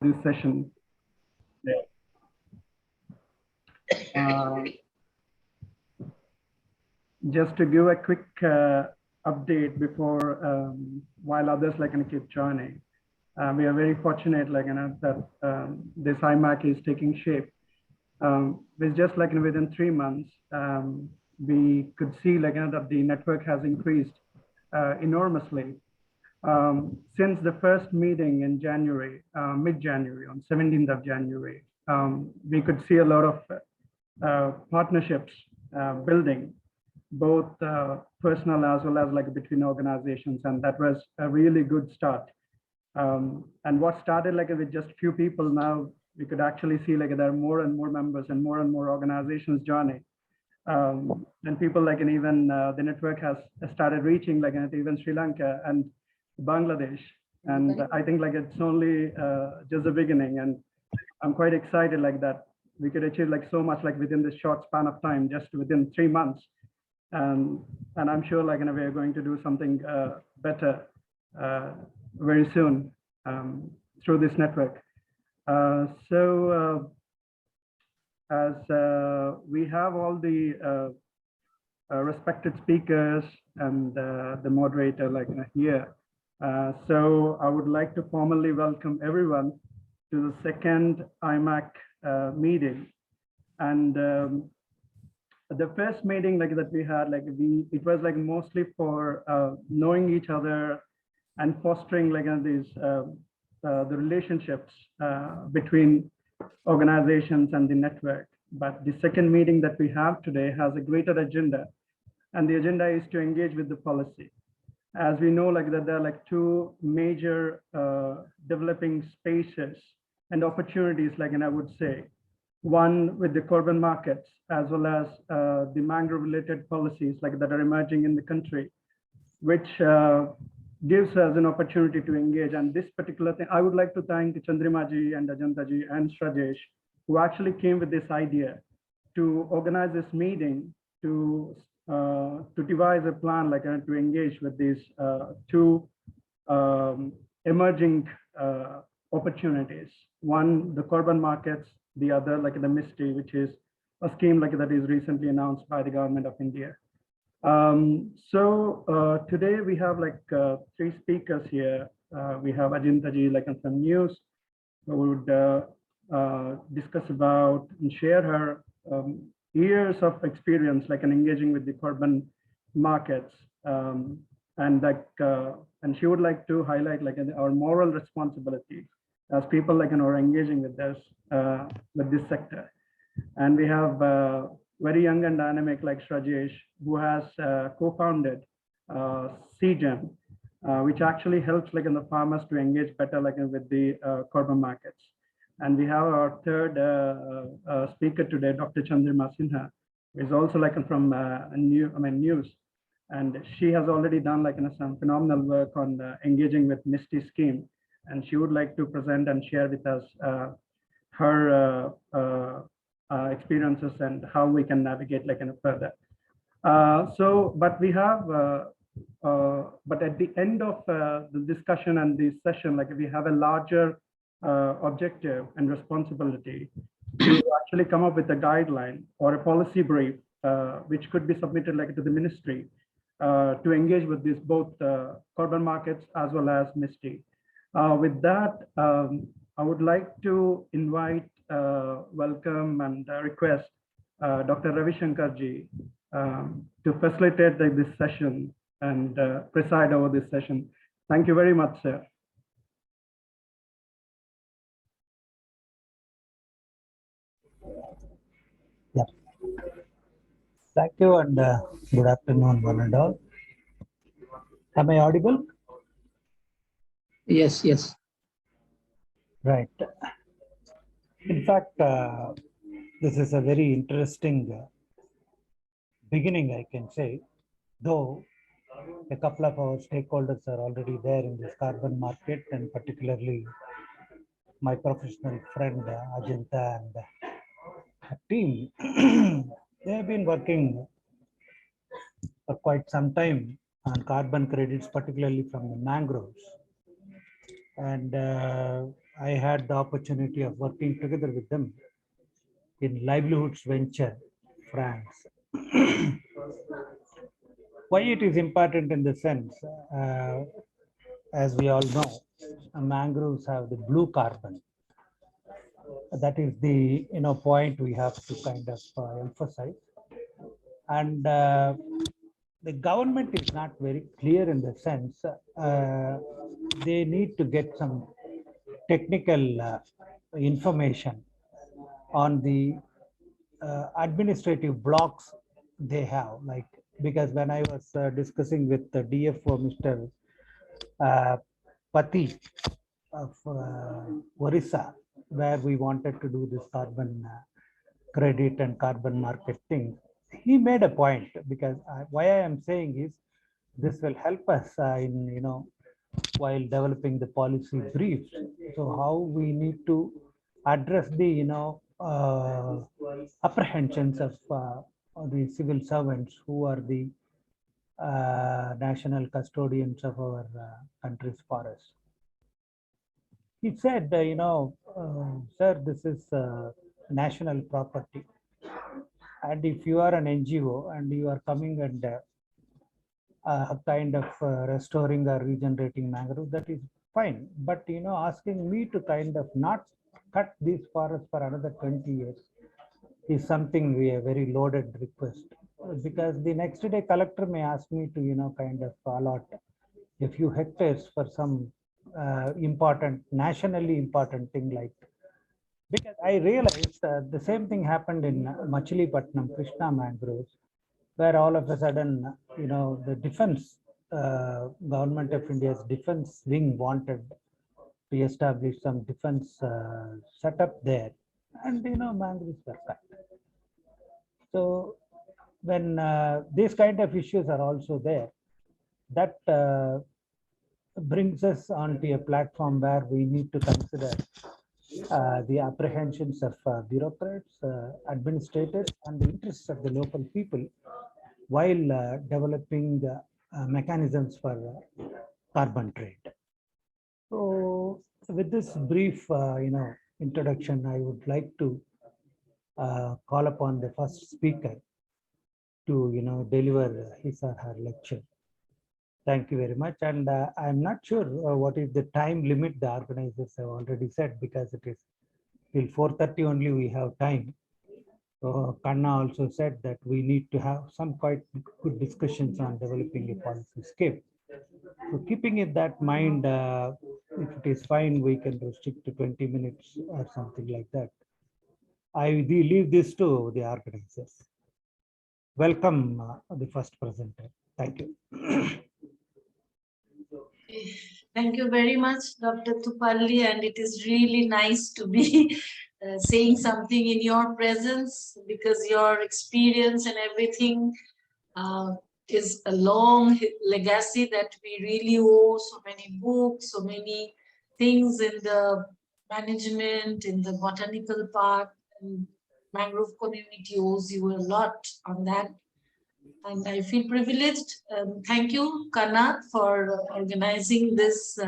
this session. Just to give a quick update before, while others keep joining. We are very fortunate that this EIMACC is taking shape. With just within 3 months, we could see that the network has increased enormously. Since the first meeting in January, mid-January, on 17th of January, we could see a lot of partnerships building, both personal as well as between organizations, and that was a really good start. And what started with just few people, now we could actually see there are more and more members and more organizations joining. And people even the network has started reaching even Sri Lanka and Bangladesh. And I think it's only just the beginning. And I'm quite excited that we could achieve so much within this short span of time, just within 3 months. And I'm sure we are going to do something better very soon through this network. As we have all the respected speakers and the moderator here, so I would like to formally welcome everyone to the second EIMACC meeting. And the first meeting that we had, it was mostly for knowing each other and fostering these the relationships between organizations and the network. But the second meeting that we have today has a greater agenda, and the agenda is to engage with the policy. As we know that there are two major developing spaces and opportunities, I would say. One with the carbon markets, as well as the mangrove related policies that are emerging in the country, which gives us an opportunity to engage. And this particular thing, I would like to thank Chandrimaji and Ajantaji and Shrajesh, who actually came with this idea to organize this meeting to devise a plan to engage with these two emerging opportunities. One, the carbon markets, the other the MISTI, which is a scheme that is recently announced by the government of India. Today we have 3 speakers here. We have Ajantaji from News, who would discuss about and share her years of experience engaging with the carbon markets, and she would like to highlight our moral responsibility as people are engaging with this sector. And we have very young and dynamic Shrajesh, who has co-founded CGEM, which actually helps the farmers to engage better with the carbon markets. And we have our third speaker today, Dr. Chandrima Sinha, who is also from News, and she has already done some phenomenal work on engaging with MISTI scheme, and she would like to present and share with us her experiences and how we can navigate further. But we have, but at the end of the discussion and the session, we have a larger objective and responsibility to actually come up with a guideline or a policy brief, which could be submitted to the ministry to engage with these both carbon markets as well as MISTI. With that, I would like to invite, welcome and request Dr. Ravi Shankarji to facilitate this session and preside over this session. Thank you very much, sir. Yeah. Thank you, and good afternoon, one and all. Am I audible? Yes, yes. Right. In fact, this is a very interesting beginning, I can say, though a couple of our stakeholders are already there in this carbon market, and particularly my professional friend Ajanta and her team. They have been working for quite some time on carbon credits, particularly from the mangroves. And I had the opportunity of working together with them in livelihoods venture, France. Why it is important in the sense, as we all know, mangroves have the blue carbon. That is the point we have to kind of emphasize. And the government is not very clear in the sense they need to get some technical information on the administrative blocks they have, like, because when I was discussing with the DFO, Mr. Pati of Orissa, where we wanted to do this carbon credit and carbon market thing, he made a point, because why I am saying is this will help us in while developing the policy briefs. So how we need to address the apprehensions of the civil servants who are the national custodians of our country's forests. He said, sir, this is national property. And if you are an NGO and you are coming and kind of restoring or regenerating mangrove, that is fine. But, asking me to kind of not cut these forests for another 20 years is something we a very loaded request. Because the next day collector may ask me to, kind of allot a few hectares for some nationally important thing like. Because I realized the same thing happened in Machilipatnam, Krishna mangroves, where all of a sudden, the defense, government of India's defense wing wanted to establish some defense setup there, and mangroves were cut. So when these kind of issues are also there, that brings us onto a platform where we need to consider the apprehensions of bureaucrats, administrators, and the interests of the local people while developing mechanisms for carbon trade. So, with this brief, introduction, I would like to call upon the first speaker to, deliver his or her lecture. Thank you very much. And I'm not sure what is the time limit the organizers have already said, because it is till 4:30 only we have time. So Kanna also said that we need to have some quite good discussions on developing a policy scape. So keeping in that mind, if it is fine, we can restrict to 20 minutes or something like that. I leave this to the organizers. Welcome the first presenter. Thank you. Thank you very much, Dr. Tupalli, and it is really nice to be saying something in your presence, because your experience and everything is a long legacy that we really owe. So many books, so many things in the management, in the botanical part, and mangrove community owes you a lot on that. And I feel privileged. Thank you, Kanat, for organizing this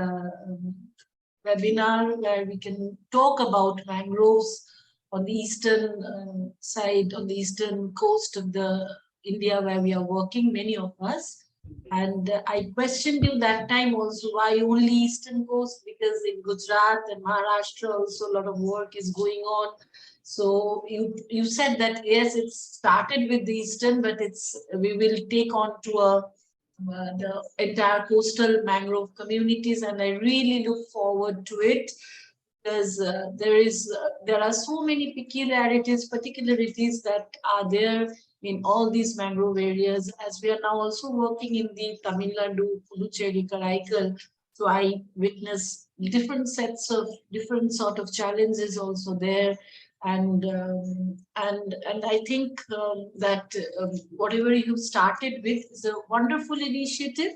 webinar where we can talk about mangroves on the eastern side, on the eastern coast of the India, where we are working, many of us. And I questioned you that time also, why only eastern coast? Because in Gujarat and Maharashtra also a lot of work is going on. So you said that yes, it started with the eastern, but we will take on to the entire coastal mangrove communities, and I really look forward to it, because there are so many particularities that are there in all these mangrove areas, as we are now also working in the Tamil Nadu, Puducherry, Karaikal. So I witness different sort of challenges also there. And I think that whatever you started with is a wonderful initiative,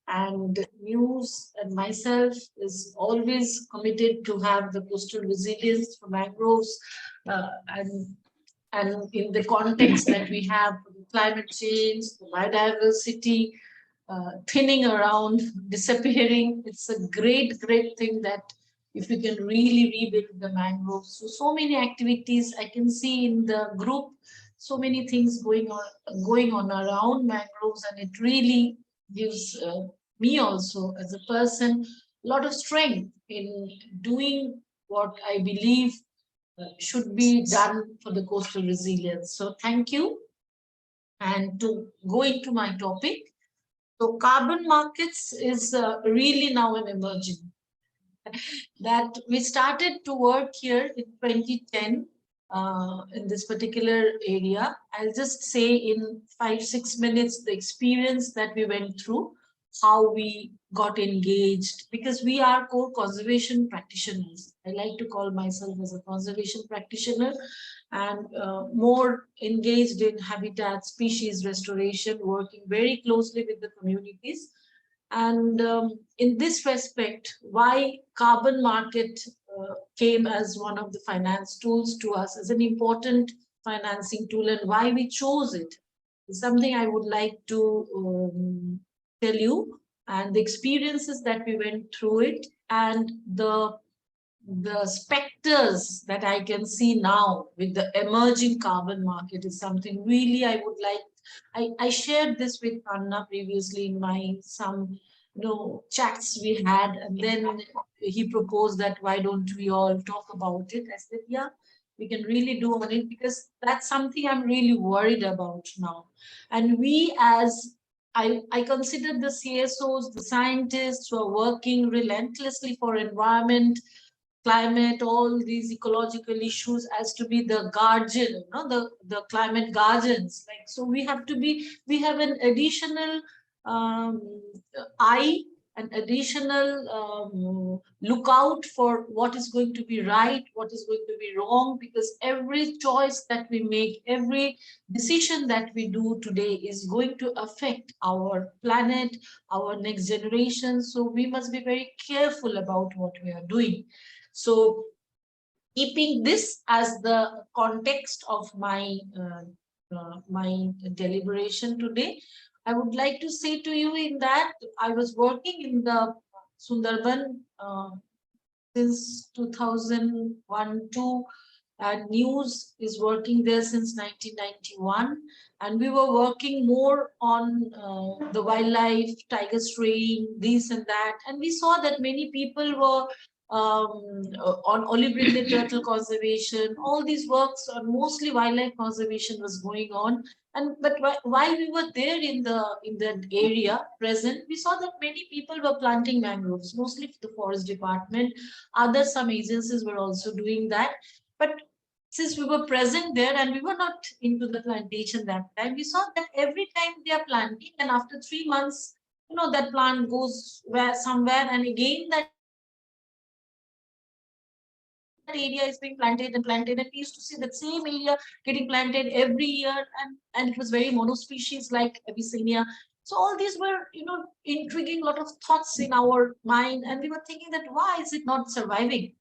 and News and myself is always committed to have the coastal resilience for mangroves, and in the context that we have climate change, the biodiversity thinning around, disappearing. It's a great thing that if we can really rebuild the mangroves. So many activities I can see in the group, so many things going on around mangroves, and it really gives me also as a person a lot of strength in doing what I believe should be done for the coastal resilience. So thank you. And to go into my topic, so carbon markets is really now an emerging that we started to work here in 2010 in this particular area. I'll just say in 5-6 minutes the experience that we went through, how we got engaged, because we are core conservation practitioners. I like to call myself as a conservation practitioner, and more engaged in habitat species restoration, working very closely with the communities. And in this respect, why carbon market came as one of the finance tools to us as an important financing tool, and why we chose it is something I would like to tell you, and the experiences that we went through it, and the specters that I can see now with the emerging carbon market is something really I would like. I shared this with Anna previously in my some chats we had, and then he proposed that why don't we all talk about it. I said, yeah, we can really do on it, because that's something I'm really worried about now. And we as I consider the CSOs, the scientists who are working relentlessly for environment, climate, all these ecological issues, as to be the guardian, the climate guardians. Like, so we have an additional eye, an additional lookout for what is going to be right, what is going to be wrong, because every choice that we make, every decision that we do today is going to affect our planet, our next generation. So we must be very careful about what we are doing. So keeping this as the context of my deliberation today, I would like to say to you in that I was working in the Sundarban since 2001-2, and News is working there since 1991, and we were working more on the wildlife, tiger straying, this and that, and we saw that many people were on olive-brindled turtle conservation. All these works on mostly wildlife conservation was going on. And but while we were there in that area present, we saw that many people were planting mangroves, mostly the forest department. Some agencies were also doing that. But since we were present there and we were not into the plantation that time, we saw that every time they are planting, and after 3 months, that plant goes somewhere, and again that area is being planted, and we used to see that same area getting planted every year, and it was very monospecies like Abyssinia. So all these were intriguing lot of thoughts in our mind, and we were thinking that why is it not surviving?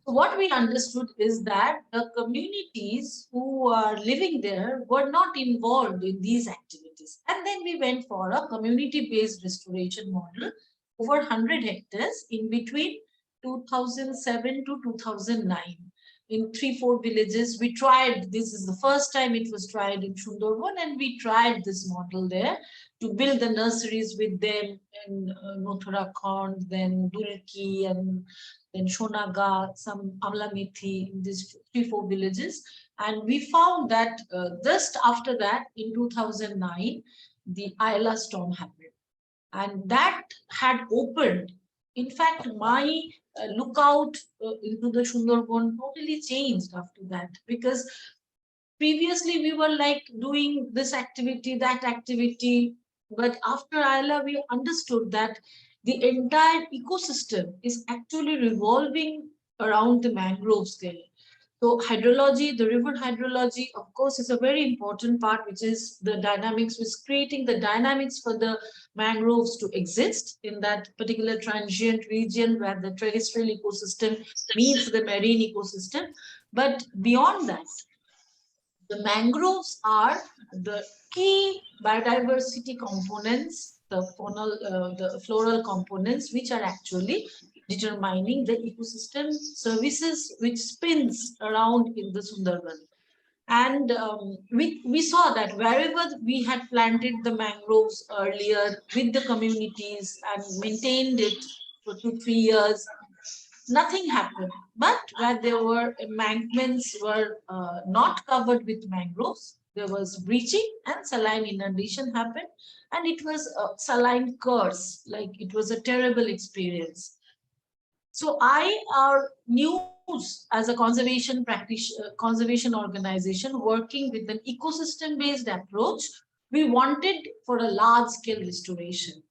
So what we understood is that the communities who are living there were not involved in these activities, and then we went for a community-based restoration model over 100 hectares in between 2007 to 2009 in 3-4 villages. We tried, this is the first time it was tried in Sundarban, and we tried this model there to build the nurseries with them in Uttarakhand, then Dulki, and then Shonaga, some Amlamethi, in these 3-4 villages. And we found that just after that, in 2009, the Ayla storm happened, and that had opened. In fact, my lookout into the Sundarban totally changed after that, because previously we were like doing this activity, that activity, but after Ayla, we understood that the entire ecosystem is actually revolving around the mangroves there. So hydrology, the river hydrology, of course, is a very important part, which is the dynamics, which is creating the dynamics for the mangroves to exist in that particular transient region where the terrestrial ecosystem meets the marine ecosystem. But beyond that, the mangroves are the key biodiversity components, the floral components, which are actually determining the ecosystem services which spins around in the Sundarban. And we saw that wherever we had planted the mangroves earlier with the communities and maintained it for 2-3 years, nothing happened. But where there were embankments were not covered with mangroves, there was breaching and saline inundation happened. And it was a saline curse, like it was a terrible experience. So our news as a conservation organization working with an ecosystem-based approach, we wanted for a large-scale restoration.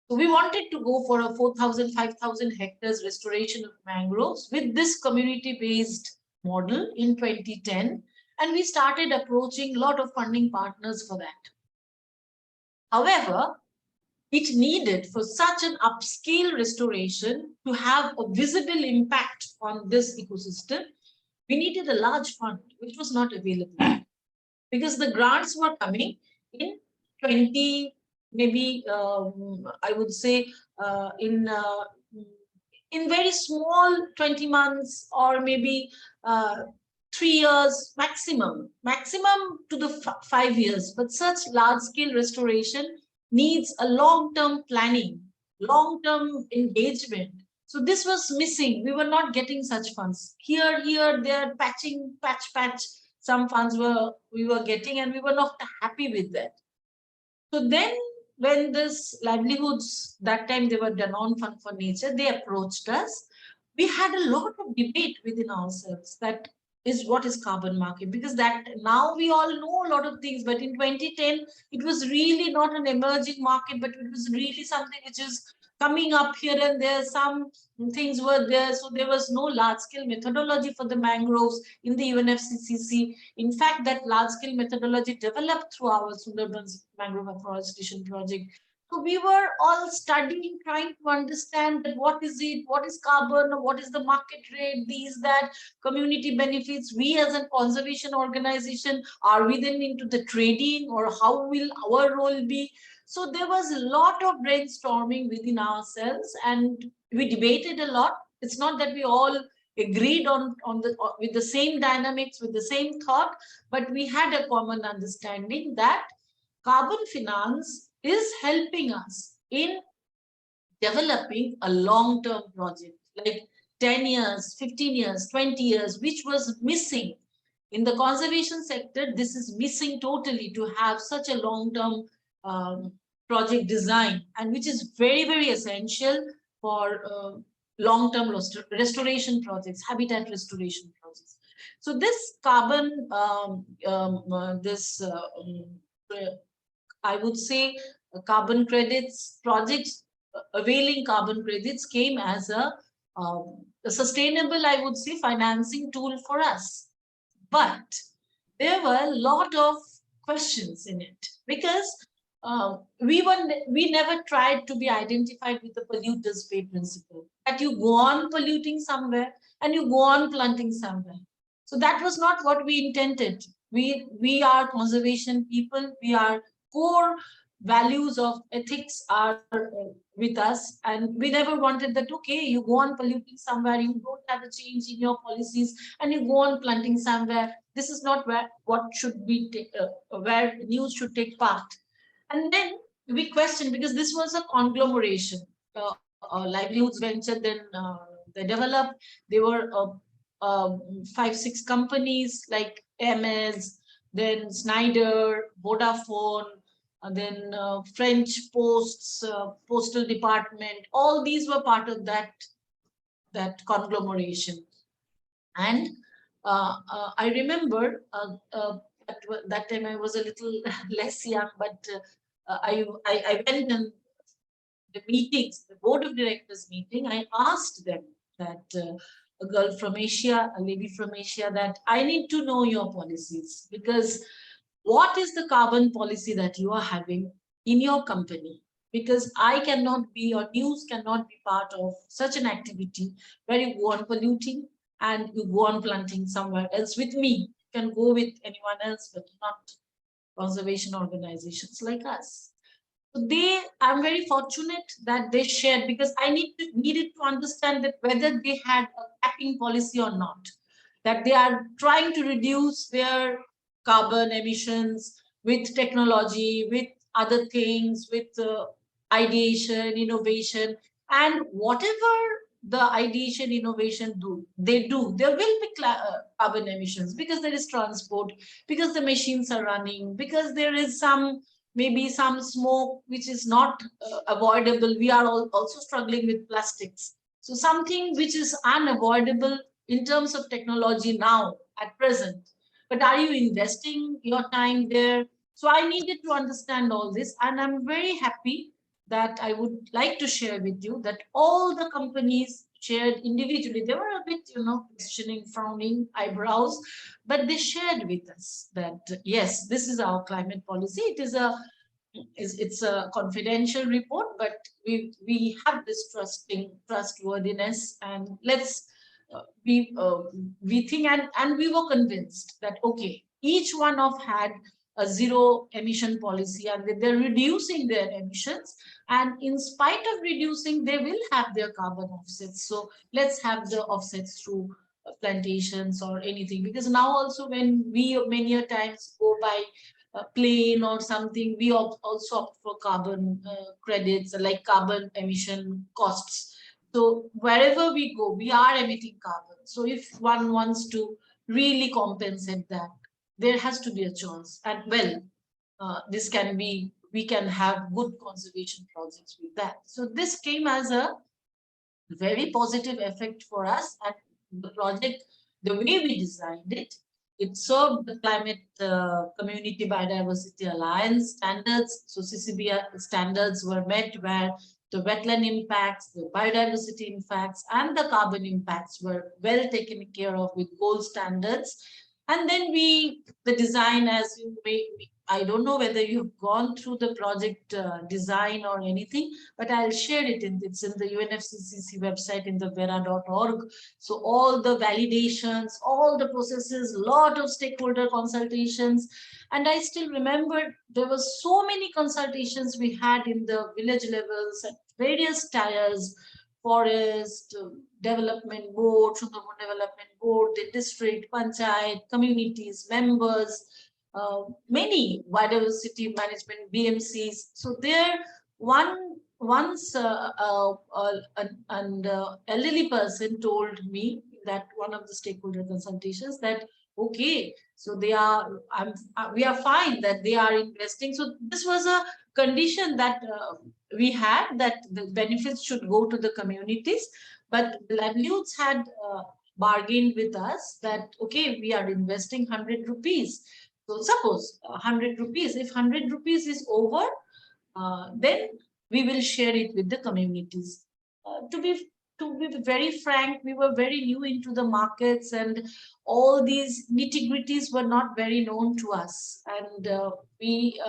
So we wanted to go for a 4,000, 5,000 hectares restoration of mangroves with this community-based model in 2010. And we started approaching a lot of funding partners for that. However, it needed for such an upscale restoration to have a visible impact on this ecosystem. We needed a large fund, which was not available because the grants were coming in 20, maybe I would say in very small 20 months or maybe 3 years maximum to the 5 years. But such large scale restoration needs a long-term planning, long-term engagement. So this was missing. We were not getting such funds. Here, there, patch. Some funds we were getting, and we were not happy with that. So then, when this livelihoods, that time they were Danone Fund for Nature, they approached us. We had a lot of debate within ourselves that is what is carbon market, because that now we all know a lot of things, but in 2010 it was really not an emerging market, but it was really something which is coming up here and there. Some things were there, so there was no large scale methodology for the mangroves in the UNFCCC. In fact, that large scale methodology developed through our Sundarbans mangrove afforestation project. So we were all studying, trying to understand that what is it, what is carbon, what is the market rate, these, that, community benefits. We as a conservation organization, are we then into the trading, or how will our role be? So there was a lot of brainstorming within ourselves, and we debated a lot. It's not that we all agreed with the same dynamics, with the same thought, but we had a common understanding that carbon finance is helping us in developing a long-term project, like 10 years, 15 years, 20 years, which was missing. In the conservation sector, this is missing totally, to have such a long-term project design, and which is very, very essential for long-term restoration projects, habitat restoration projects. So this carbon, I would say carbon credits projects, availing carbon credits came as a sustainable, I would say, financing tool for us. But there were a lot of questions in it, because we never tried to be identified with the polluters pay principle, that you go on polluting somewhere and you go on planting somewhere. So that was not what we intended. We are conservation people. We are core values of ethics are with us, and we never wanted that, okay, you go on polluting somewhere, you don't have a change in your policies, and you go on planting somewhere. This is not what should be where news should take part. And then we questioned, because this was a conglomeration. Livelihoods venture, then they developed. They were 5-6 companies like MS, then Schneider, Vodafone, then French postal department. All these were part of that conglomeration. And I remember at that time I was a little less young, but I went in the meetings, the board of directors meeting. I asked them that a girl from Asia, a lady from Asia, that I need to know your policies, because what is the carbon policy that you are having in your company? Because I cannot be, or news cannot be part of such an activity where you go on polluting and you go on planting somewhere else with me. You can go with anyone else, but not conservation organizations like us. So I'm very fortunate that they shared, because I needed to understand that whether they had a capping policy or not, that they are trying to reduce their carbon emissions with technology, with other things, with ideation, innovation, and whatever the ideation, innovation there will be carbon emissions, because there is transport, because the machines are running, because there is maybe some smoke which is not avoidable. We are also struggling with plastics. So something which is unavoidable in terms of technology now at present. But are you investing your time there? So I needed to understand all this, and I'm very happy that I would like to share with you that all the companies shared individually. They were a bit, questioning, frowning eyebrows, but they shared with us that yes, this is our climate policy. It's a confidential report, but we have this trustworthiness, and let's we think, and we were convinced that okay, each one of had a zero emission policy, and they're reducing their emissions, and in spite of reducing, they will have their carbon offsets. So let's have the offsets through plantations or anything, because now also when we many a times go by plane or something, we also opt for carbon credits, like carbon emission costs. So wherever we go, we are emitting carbon. So if one wants to really compensate that, there has to be a choice. And well, this can be, we can have good conservation projects with that. So this came as a very positive effect for us. And the project, the way we designed it, it served the climate community biodiversity alliance standards. So CCB standards were met, where the wetland impacts, the biodiversity impacts, and the carbon impacts were well taken care of with gold standards. And then the design, as you may, I don't know whether you've gone through the project design or anything, but I'll share it. It's in the UNFCCC website, in the vera.org. So all the validations, all the processes, lot of stakeholder consultations. And I still remember there were so many consultations we had in the village levels at various tiers, forest, development board, Sundarban development board, the district, panchayat, communities, members, many biodiversity management BMCs. So there, once an elderly person told me that one of the stakeholder consultations that okay, so we are fine that they are investing. So this was a condition that we had, that the benefits should go to the communities, but livelihoods had bargained with us that okay, we are investing 100 rupees. So suppose 100 rupees, if 100 rupees is over, then we will share it with the communities. To be very frank, we were very new into the markets, and all these nitty-gritties were not very known to us. And we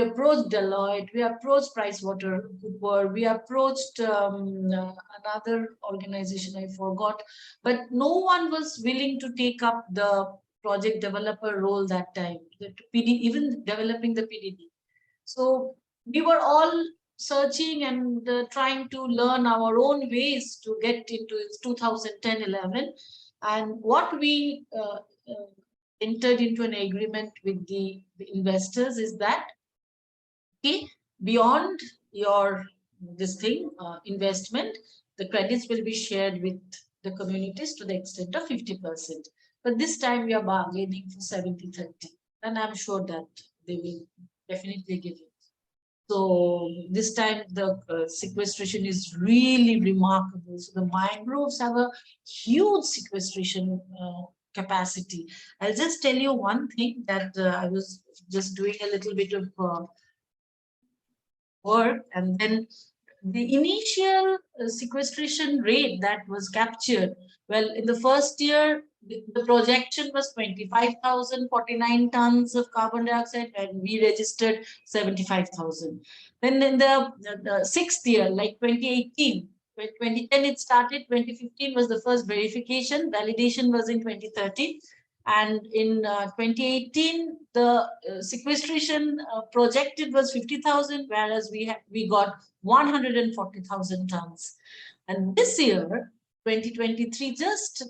approached Deloitte, we approached PricewaterhouseCoopers, we approached another organization, I forgot, but no one was willing to take up the project developer role that time, even developing the PDD. So we were all searching and trying to learn our own ways to get into 2010-11. And what we entered into an agreement with the investors is that, okay, beyond your investment, the credits will be shared with the communities to the extent of 50%. But this time we are bargaining for 70-30. And I'm sure that they will definitely give it. So this time the sequestration is really remarkable. So the mangroves have a huge sequestration capacity. I'll just tell you one thing, that I was just doing a little bit of work, and then the initial sequestration rate that was captured, well, in the first year, the projection was 25,049 tons of carbon dioxide, and we registered 75,000. Then in the sixth year, like 2018, 2010 it started, 2015 was the first verification, validation was in 2013. And in 2018, the sequestration projected was 50,000, whereas we got 140,000 tons. And this year, 2023, just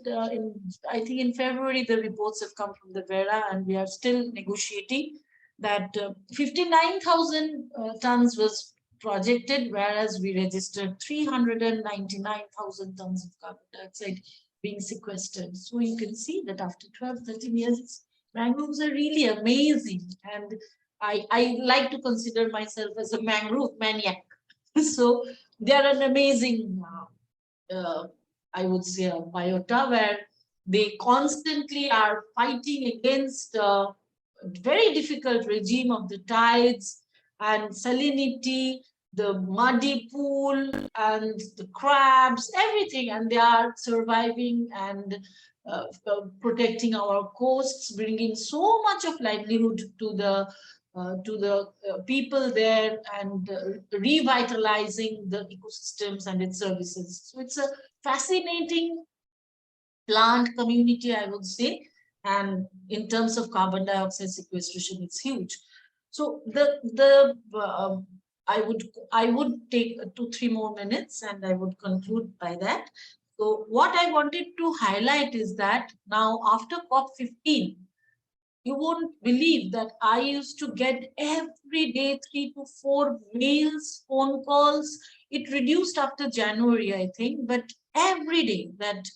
I think in February, the reports have come from the Vera, and we are still negotiating that 59,000 tons was projected, whereas we registered 399,000 tons of carbon dioxide being sequestered. So you can see that after 12, 13 years, mangroves are really amazing. And I like to consider myself as a mangrove maniac. So they are an amazing, I would say, a biota where they constantly are fighting against a very difficult regime of the tides and salinity, the muddy pool and the crabs, everything, and they are surviving and protecting our coasts, bringing so much of livelihood to the people there, and revitalizing the ecosystems and its services. So it's a fascinating plant community, I would say, and in terms of carbon dioxide sequestration, it's huge. So I would take 2-3 more minutes, and I would conclude by that. So what I wanted to highlight is that now after COP15, you won't believe that I used to get every day 3 to 4 mails, phone calls. It reduced after January, I think, but every day that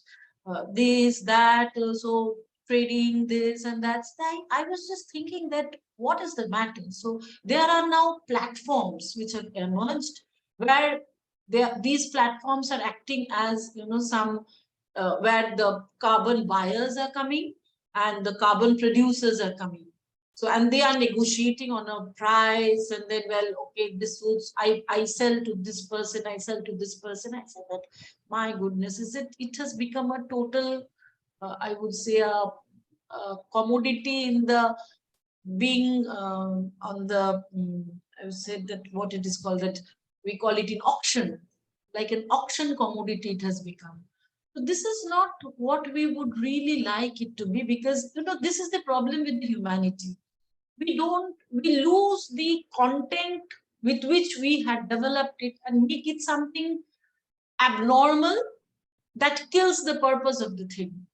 this, that, so trading this and that. I was just thinking that what is the matter? So there are now platforms which have emerged where these platforms are acting as, some where the carbon buyers are coming and the carbon producers are coming. So, and they are negotiating on a price, and then, well, okay, this suits, I sell to this person, I sell to this person. I said that, my goodness, it has become a total, I would say, a commodity in the being on the, I would say that what it is called, that we call it in auction, like an auction commodity it has become. So this is not what we would really like it to be, because this is the problem with the humanity. We lose the content with which we had developed it and make it something abnormal that kills the purpose of the thing.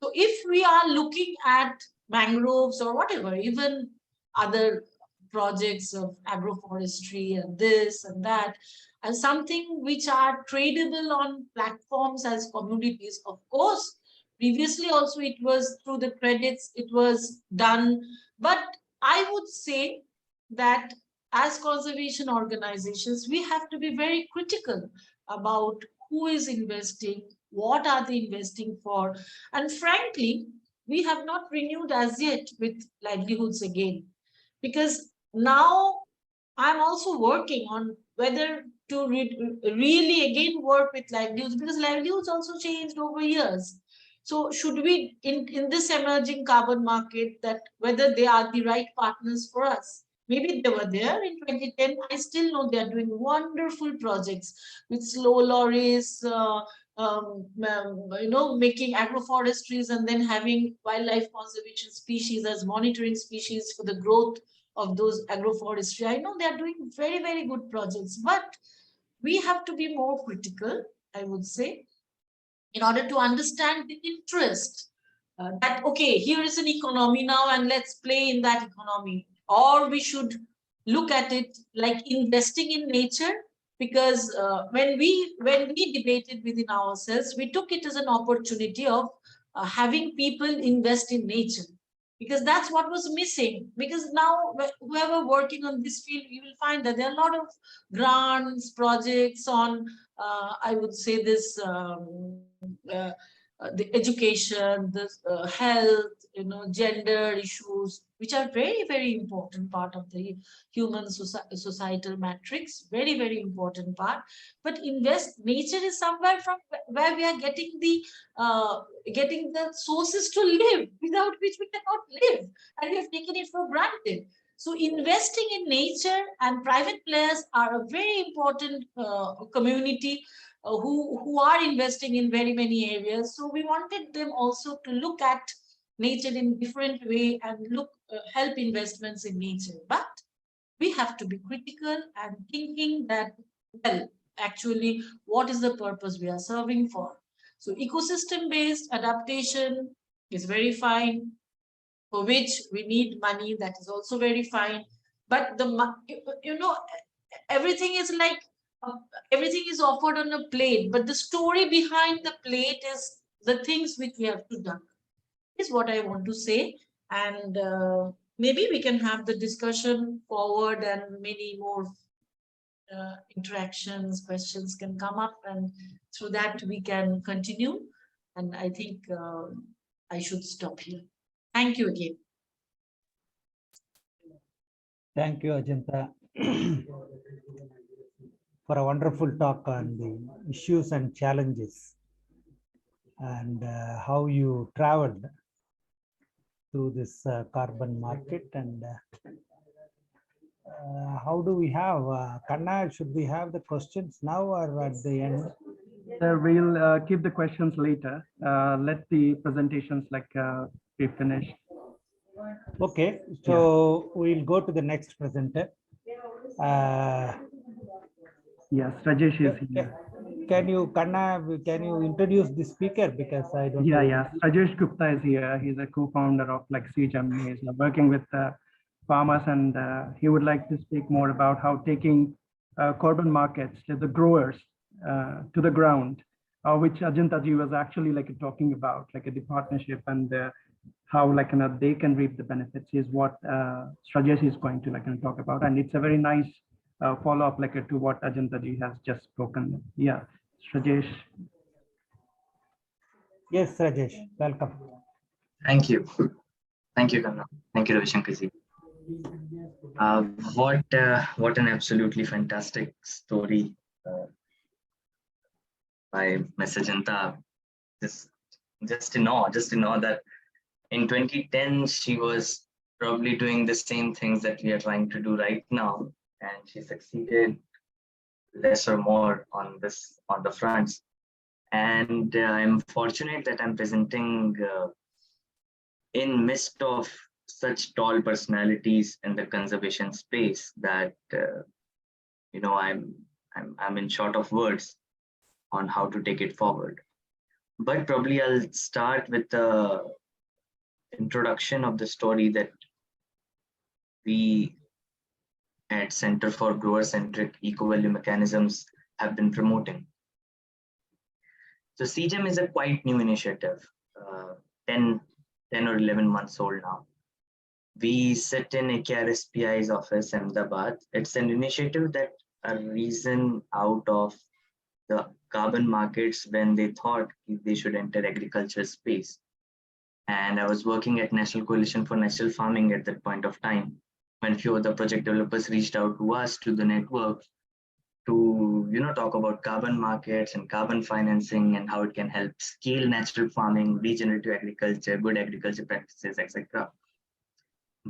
So if we are looking at mangroves or whatever, even other projects of agroforestry and this and that, and something which are tradable on platforms as commodities, of course, previously also it was through the credits, it was done. But I would say that as conservation organizations, we have to be very critical about who is investing, what are they investing for. And frankly, we have not renewed as yet with livelihoods again, because now I'm also working on whether to really again work with livelihoods, because livelihoods also changed over years. So should we, in this emerging carbon market, that whether they are the right partners for us? Maybe they were there in 2010. I still know they are doing wonderful projects with slow lorries, making agroforestries and then having wildlife conservation species as monitoring species for the growth of those agroforestry. I know they are doing very, very good projects, but we have to be more critical, I would say, in order to understand the interest that, okay, here is an economy now and let's play in that economy. Or we should look at it like investing in nature, because when we debated within ourselves, we took it as an opportunity of having people invest in nature, because that's what was missing. Because now whoever working on this field, you will find that there are a lot of grants, projects on, I would say this, the education, the health, gender issues, which are very, very important part of the human societal matrix, very, very important part. But nature is somewhere from where we are getting the sources to live, without which we cannot live, and we have taken it for granted. So investing in nature, and private players are a very important community who are investing in very many areas. So we wanted them also to look at nature in different way and help investments in nature. But we have to be critical and thinking that, well, actually, what is the purpose we are serving for? So ecosystem-based adaptation is very fine, for which we need money. That is also very fine. But everything is like everything is offered on a plate, but the story behind the plate is the things which we have to do. Is what I want to say, and maybe we can have the discussion forward, and many more interactions, questions can come up, and through that we can continue. And I think I should stop here. Thank you again. Thank you, Ajanta, for a wonderful talk on the issues and challenges and how you traveled through this carbon market. And how do we have, Kanna, should we have the questions now or at the end? We'll keep the questions later. Let the presentations be finished. Okay, so we'll go to the next presenter. Yes, Rajesh is here. Can you, Kanna, can you introduce the speaker, because I don't know. Yeah. Rajesh Gupta is here. He's a co-founder of CGEM. He's working with farmers, and he would like to speak more about how taking carbon markets to the growers, to the ground, which Ajanta ji was actually talking about, the partnership and how they can reap the benefits is what Rajesh is going to talk about. And it's a very nice follow-up to what Ajanta ji has just spoken. Yeah, Rajesh. Yes, Rajesh, welcome. Thank you. Thank you, Kanna. Thank you, Ravishankar ji. What an absolutely fantastic story by Ms. Ajanta. Just to know that in 2010 she was probably doing the same things that we are trying to do right now, and she succeeded less or more on the fronts. And I'm fortunate that I'm presenting in midst of such tall personalities in the conservation space that I'm in short of words on how to take it forward. But probably I'll start with the introduction of the story that we at Center for Grower-Centric Eco-Value Mechanisms have been promoting. So CGEM is a quite new initiative, 10 or 11 months old now. We sit in AKRSPI's office, Ahmedabad. It's an initiative that arisen out of the carbon markets when they thought they should enter agriculture space. And I was working at National Coalition for Natural Farming at that point of time, when few of the project developers reached out to us, to the network, to talk about carbon markets and carbon financing and how it can help scale natural farming, regenerative agriculture, good agriculture practices, etc.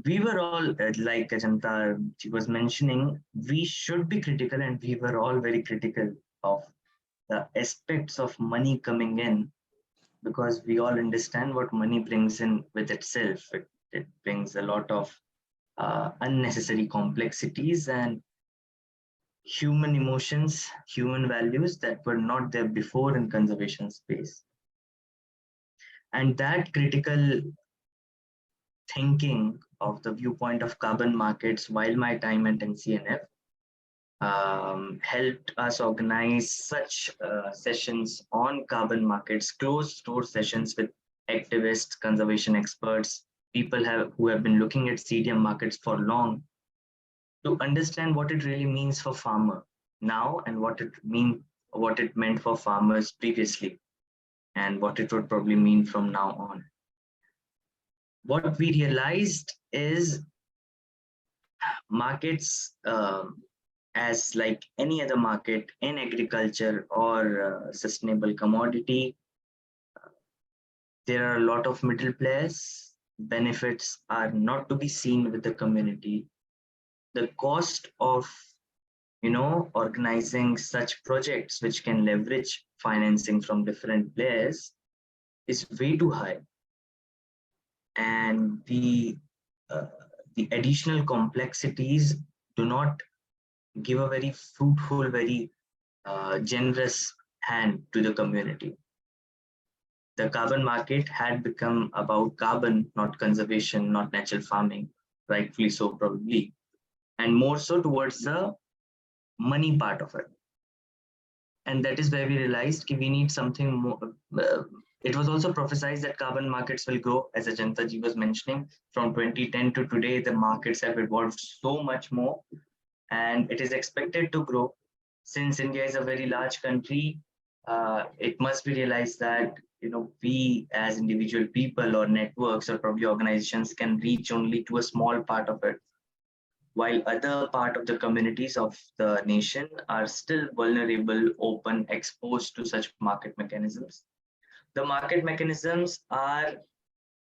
We were all, like Ajanta, she was mentioning, we should be critical, and we were all very critical of the aspects of money coming in, because we all understand what money brings in with itself. It brings a lot of unnecessary complexities and human emotions, human values that were not there before in conservation space. And that critical thinking of the viewpoint of carbon markets while my time at NCNF helped us organize such sessions on carbon markets, closed door sessions with activists, conservation experts, people who have been looking at CDM markets for long, to understand what it really means for farmer now, and what it meant for farmers previously, and what it would probably mean from now on. What we realized is markets, as like any other market in agriculture or sustainable commodity, there are a lot of middle players. Benefits are not to be seen with the community. The cost of organizing such projects which can leverage financing from different players is way too high. and the additional complexities do not give a very fruitful, very generous hand to the community. The carbon market had become about carbon, not conservation, not natural farming, rightfully so probably, and more so towards the money part of it. And that is where we realized we need something more. It was also prophesied that carbon markets will grow, as Ajanta ji was mentioning. From 2010 to today, the markets have evolved so much more, and it is expected to grow. Since India is a very large country, it must be realized that we as individual people or networks or probably organizations can reach only to a small part of it, while other part of the communities of the nation are still vulnerable, open, exposed to such market mechanisms. The market mechanisms are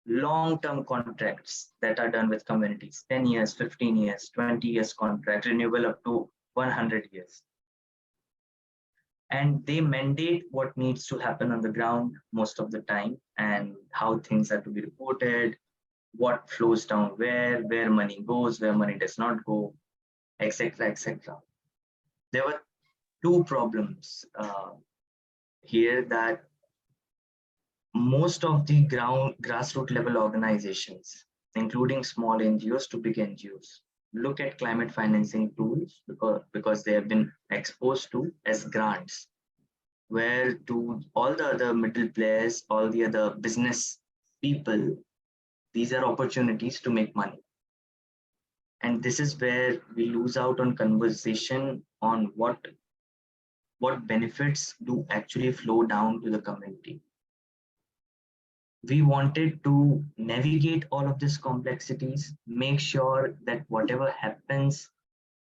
long-term contracts that are done with communities, 10 years, 15 years, 20 years contract, renewable up to 100 years. And they mandate what needs to happen on the ground most of the time, and how things are to be reported, what flows down where money goes, where money does not go, etc., etc. There were two problems here, that most of the grassroots level organizations, including small NGOs to big NGOs, look at climate financing tools because they have been exposed to as grants, where to all the other middle players, all the other business people, these are opportunities to make money. And this is where we lose out on conversation on what benefits do actually flow down to the community. We wanted to navigate all of these complexities, make sure that whatever happens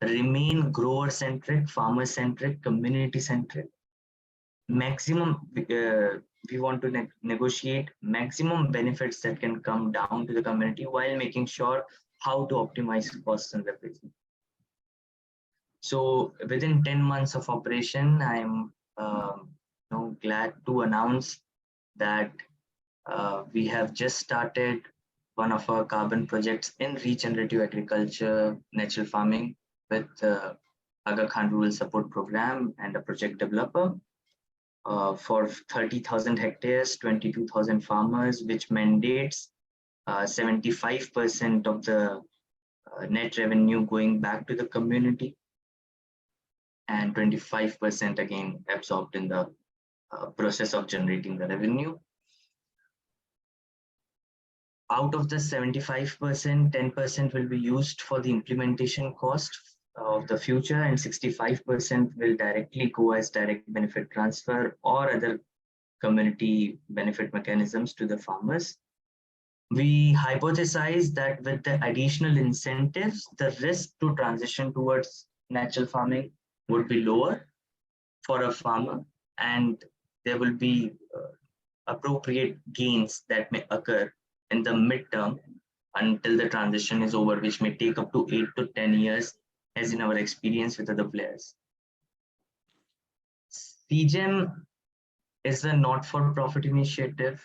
remain grower-centric, farmer-centric, community-centric. Maximum, we want to negotiate maximum benefits that can come down to the community while making sure how to optimize costs and revenue. So within 10 months of operation, I'm glad to announce that we have just started one of our carbon projects in regenerative agriculture, natural farming with Aga Khan Rural Support Program and a project developer for 30,000 hectares, 22,000 farmers, which mandates 75% of the net revenue going back to the community, and 25% again absorbed in the process of generating the revenue. Out of the 75%, 10% will be used for the implementation cost of the future, and 65% will directly go as direct benefit transfer or other community benefit mechanisms to the farmers. We hypothesize that with the additional incentives, the risk to transition towards natural farming would be lower for a farmer, and there will be appropriate gains that may occur in the midterm until the transition is over, which may take up to 8 to 10 years, as in our experience with other players. CGEM is a not-for-profit initiative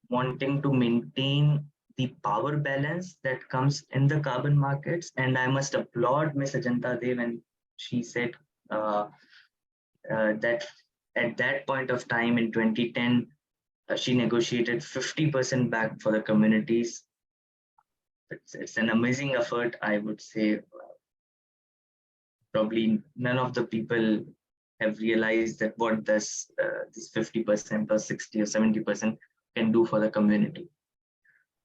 wanting to maintain the power balance that comes in the carbon markets. And I must applaud Ms. Ajanta De when she said that at that point of time in 2010, she negotiated 50% back for the communities. It's an amazing effort, I would say. Probably none of the people have realized that what this 50% or 60 or 70% can do for the community.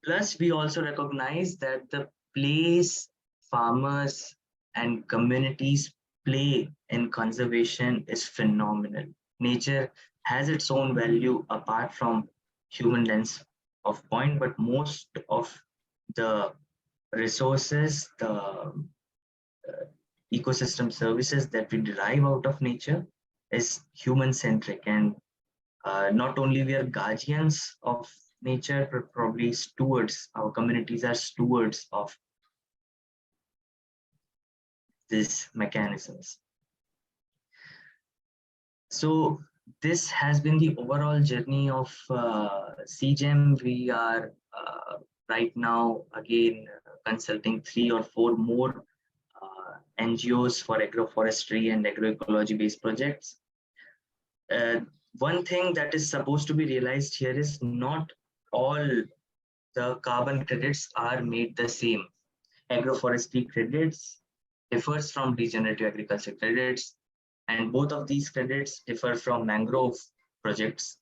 Plus, we also recognize that the place farmers and communities play in conservation is phenomenal. Nature has its own value apart from human lens of point, but most of the resources, the ecosystem services that we derive out of nature is human-centric. And not only we are guardians of nature, but probably stewards. Our communities are stewards of these mechanisms. So this has been the overall journey of CGEM. We are right now, again, consulting 3 or 4 more NGOs for agroforestry and agroecology based projects. One thing that is supposed to be realized here is not all the carbon credits are made the same. Agroforestry credits differs from regenerative agriculture credits, and both of these credits differ from mangrove projects.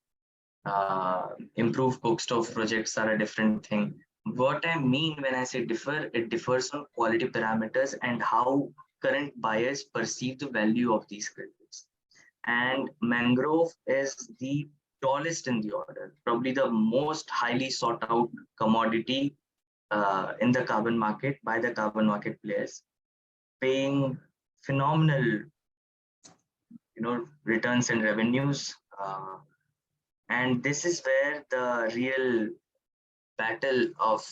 Improved coke stove projects are a different thing. What I mean when I say differ, it differs on quality parameters and how current buyers perceive the value of these credits. And mangrove is the tallest in the order, probably the most highly sought out commodity in the carbon market by the carbon market players, paying phenomenal, returns and revenues. And this is where the real battle of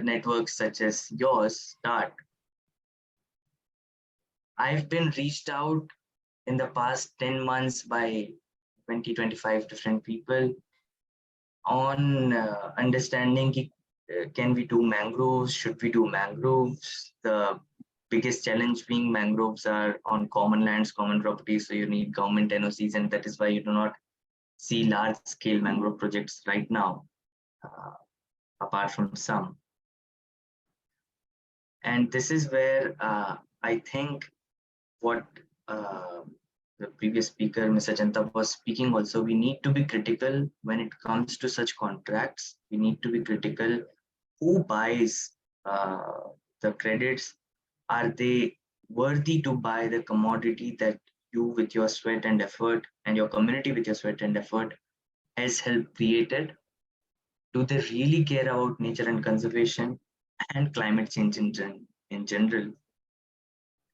networks such as yours start. I've been reached out in the past 10 months by 20-25 different people on understanding can we do mangroves, should we do mangroves? The biggest challenge being mangroves are on common lands, common properties, so you need government NOCs, and that is why you do not see large-scale mangrove projects right now, apart from some. And this is where I think what the previous speaker, Mr. Janta, was speaking also, we need to be critical when it comes to such contracts. We need to be critical who buys the credits. Are they worthy to buy the commodity that you with your sweat and effort and your community with your sweat and effort has helped created? Do they really care about nature and conservation and climate change in general?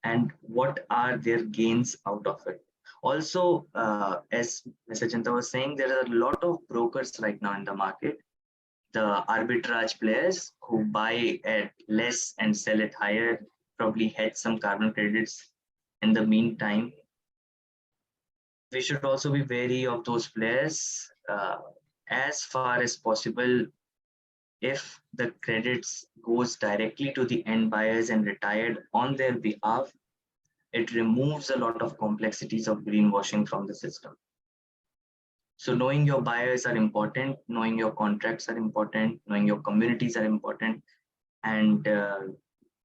And what are their gains out of it? Also, as Mr. Janta was saying, there are a lot of brokers right now in the market, the arbitrage players who buy at less and sell it higher, probably had some carbon credits in the meantime. We should also be wary of those players as far as possible. If the credits goes directly to the end buyers and retired on their behalf, it removes a lot of complexities of greenwashing from the system. So knowing your buyers are important, knowing your contracts are important, knowing your communities are important, and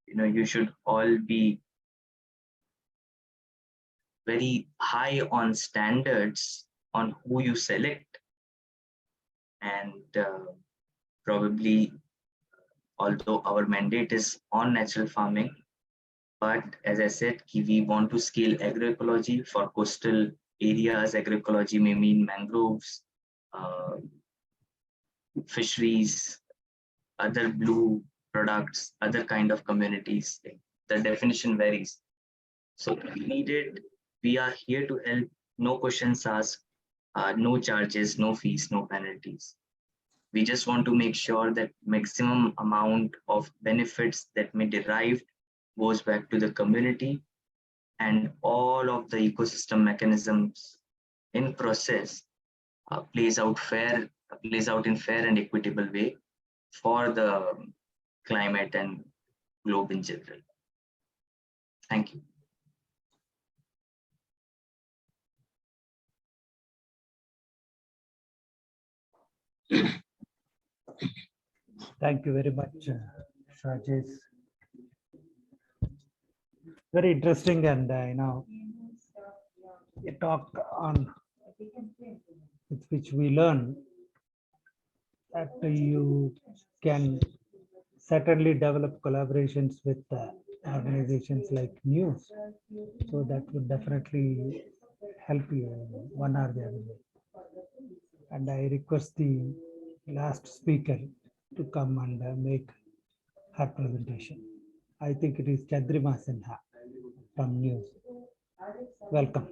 you should all be very high on standards on who you select. And probably, although our mandate is on natural farming, but as I said, we want to scale agroecology for coastal areas. Agroecology may mean mangroves, fisheries, other blue products, other kind of communities. The definition varies. So if needed, we are here to help. No questions asked, no charges, no fees, no penalties. We just want to make sure that maximum amount of benefits that may derive goes back to the community, and all of the ecosystem mechanisms in process plays out in fair and equitable way for the climate and globe in general. Thank you. Thank you very much, Rajesh. Very interesting, and a talk on with which we learn that you can certainly develop collaborations with organizations like News. So that would definitely help you one or the other way. And I request the last speaker to come and make her presentation. I think it is Chandrima Sinha from News. Welcome.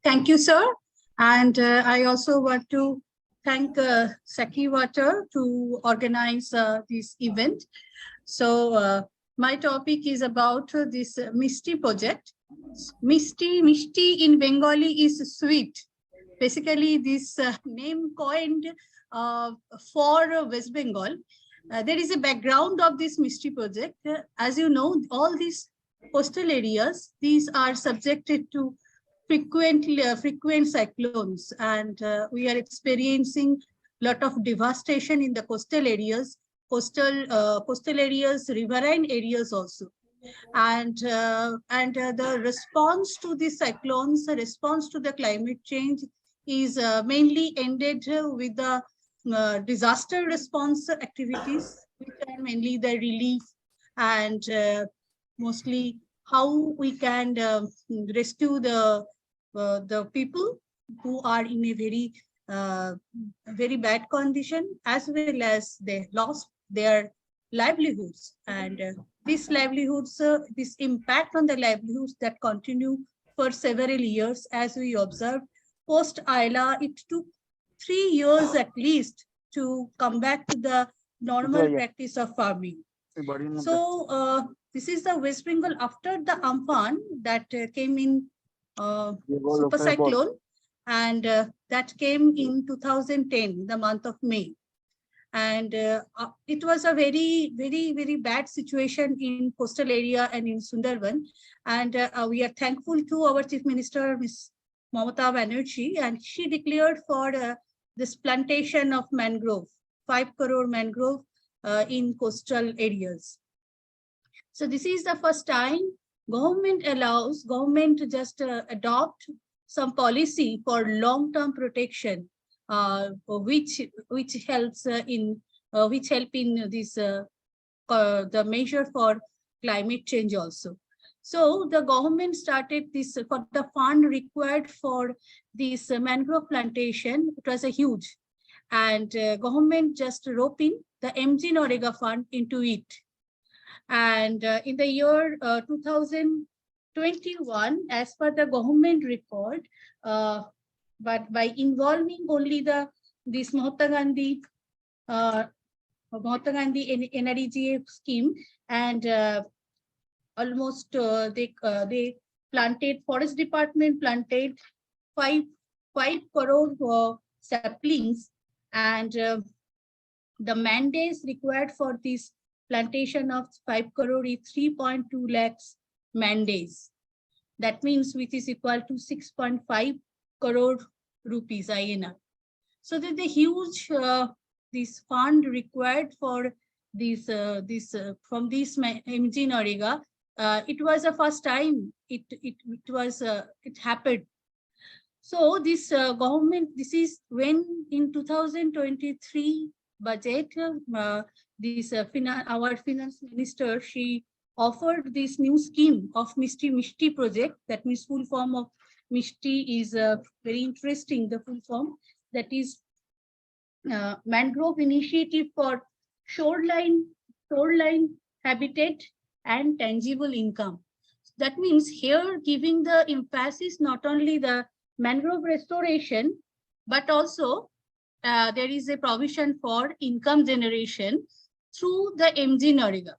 Thank you, sir. And I also want to thank Saki Water to organize this event. So my topic is about this Mishti project. Mishti in Bengali is sweet. basically this name coined for West Bengal. There is a background of this Mishti project. As you know, all these coastal areas, these are subjected to frequent cyclones, and we are experiencing a lot of devastation in the coastal areas, coastal areas, riverine areas also. And the response to the cyclones, the response to the climate change is mainly ended with the disaster response activities, which are mainly the relief and mostly how we can rescue the people who are in a very bad condition, as well as they lost their livelihoods. And these livelihoods, this impact on the livelihoods that continue for several years, as we observed post ILA, it took 3 years at least to come back to the normal practice of farming. So this is the West Bengal after the Amphan that came in super cyclone, and that came in 2010, the month of May. And it was a very bad situation in coastal area and in Sundarban. And we are thankful to our Chief Minister, Ms. Mamata Banerjee, and she declared for this plantation of mangrove, 5 crore mangrove in coastal areas. So this is the first time government to just adopt some policy for long-term protection, which helps in this the measure for climate change also. So the government started this for the fund required for this mangrove plantation. It was a huge, and government just rope in the MG Norega fund into it. And in the year 2021, as per the government record, but by involving only this Mahatma Gandhi NREGA scheme, and almost they planted, forest department planted 5 crore saplings, and the mandates required for this plantation of 5 crore is 3.2 lakhs mandates. That means which is equal to 6.5 crore rupees INR. So that the huge this fund required for this from this MG Norega, it was the first time it happened. So this government, this is when in 2023 budget, our finance minister, she offered this new scheme of Mishti project. That means full form of Mishti is very interesting. The full form, that is mangrove initiative for shoreline habitat and tangible income. That means here giving the emphasis not only the mangrove restoration, but also there is a provision for income generation through the MG Norega.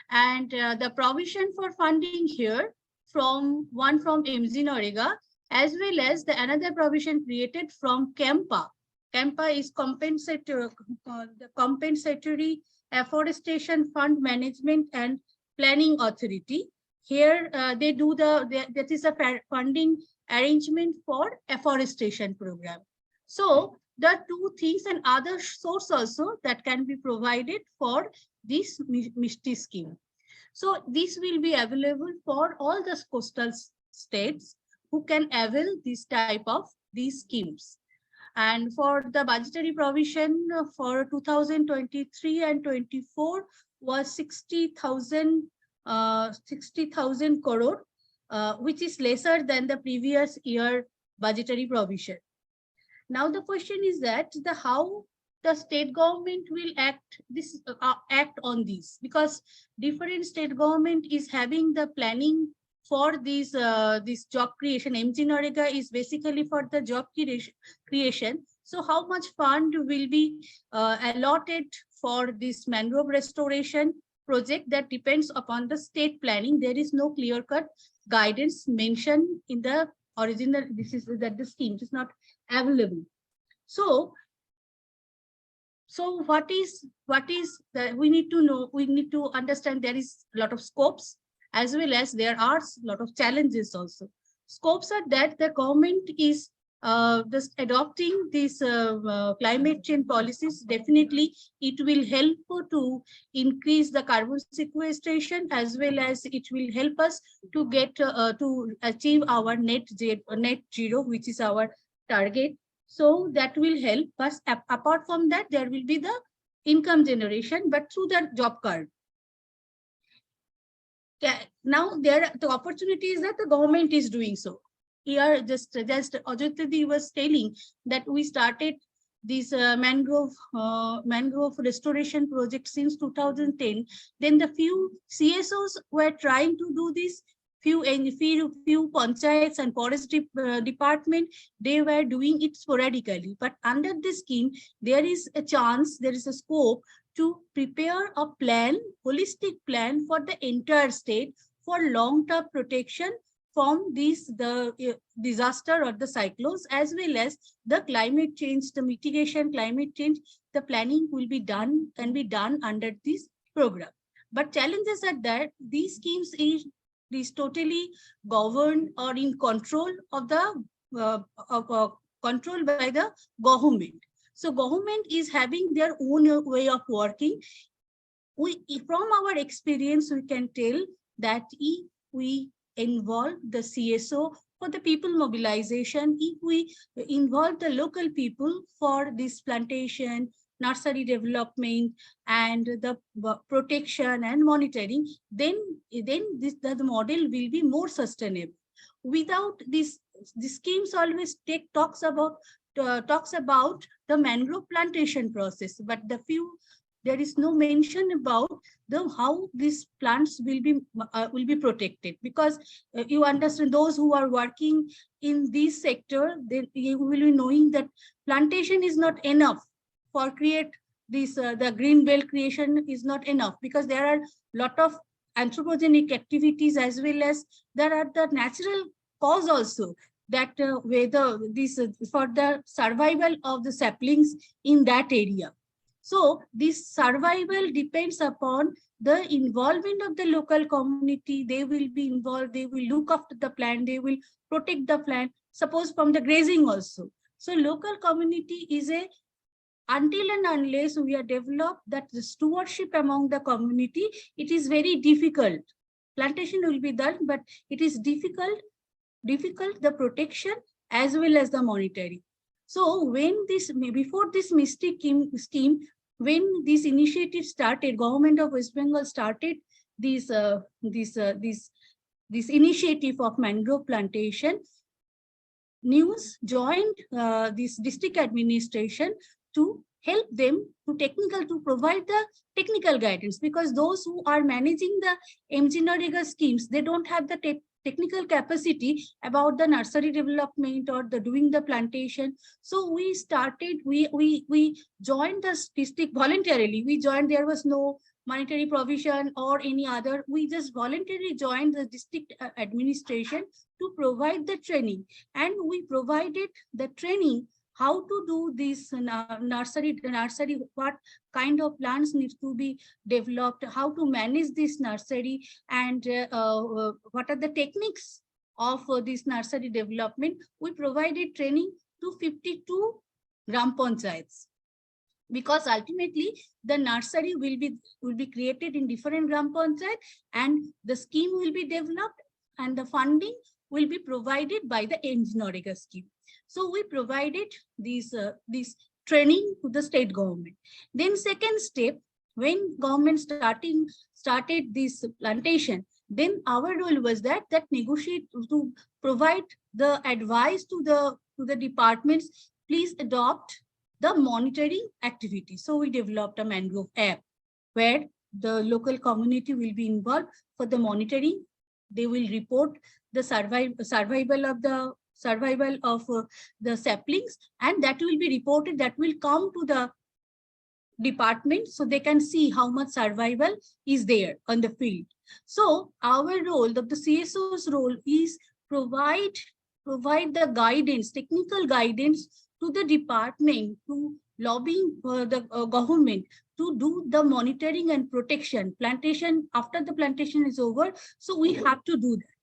And the provision for funding here from MG Norega, as well as the another provision created from CAMPA. CAMPA is the Compensatory Afforestation Fund Management and Planning Authority. Here they do that is a funding arrangement for afforestation program. So the two things and other source also that can be provided for this Mishti scheme. So this will be available for all the coastal states who can avail this type of these schemes. And for the budgetary provision for 2023 and 24 was 60,000 crore, which is lesser than the previous year budgetary provision. Now the question is that how the state government will act on this, because different state government is having the planning for this job creation. MG Norega is basically for the job creation. So how much fund will be allotted for this mangrove restoration project? That depends upon the state planning. There is no clear-cut guidance mentioned in the original. This is that the scheme is not available. So what is that we need to know, we need to understand there is a lot of scopes, as well as there are a lot of challenges also. Scopes are that the government is just adopting these climate change policies. Definitely it will help to increase the carbon sequestration, as well as it will help us to get to achieve our net zero, which is our target. So that will help us. Apart from that, there will be the income generation, but through the job card. Now the opportunity is that the government is doing so. Here, just Ajitya was telling that we started this mangrove restoration project since 2010. Then the few CSOs were trying to do this. Few panchayats and forest department, they were doing it sporadically. But under this scheme, there is a chance, there is a scope to prepare a plan, holistic plan for the entire state for long-term protection from the disaster or the cyclones, as well as the climate change, the mitigation, climate change. The planning will be done, can be done under this program. But challenges are that these schemes is totally governed or in control of the control by the government. So government is having their own way of working. From our experience, we can tell that if we involve the CSO for the people mobilization, if we involve the local people for this plantation, nursery development, and the protection and monitoring, then the model will be more sustainable. Without this, the schemes always talks about the mangrove plantation process, but there is no mention about how these plants will be protected, because you understand, those who are working in this sector, you will be knowing that plantation is not enough for create this the green belt creation is not enough, because there are a lot of anthropogenic activities, as well as there are the natural cause also, that whether this for the survival of the saplings in that area. So this survival depends upon the involvement of the local community. They will be involved, they will look after the plant, they will protect the plant, suppose from the grazing also. So local community is until and unless we are developed that the stewardship among the community, it is very difficult. Plantation will be done, but it is difficult the protection as well as the monitoring. So when before this mystic scheme, when this initiative started, government of West Bengal started this initiative of mangrove plantation, news joined this district administration to help them to provide the technical guidance, because those who are managing the MGNREGA schemes, they don't have the technical capacity about the nursery development or the doing the plantation. So we started, we joined the district voluntarily. We joined, there was no monetary provision or any other. We just voluntarily joined the district administration to provide the training, and we provided the training how to do this nursery, what kind of plants needs to be developed, how to manage this nursery, and what are the techniques of this nursery development. We provided training to 52 gram panchayats, because ultimately the nursery will be created in different gram panchayat, and the scheme will be developed, and the funding will be provided by the MGNREGA scheme. So we provided this training to the state government. Then second step, when government started this plantation, then our role was that negotiate to provide the advice to the departments, please adopt the monitoring activity. So we developed a mangrove app where the local community will be involved for the monitoring. They will report the survival of the saplings, and that will be reported, that will come to the department, so they can see how much survival is there on the field. So our role, the CSO's role, is provide provide the guidance, technical guidance to the department, to lobbying the government to do the monitoring and protection, plantation, after the plantation is over. So we have to do that.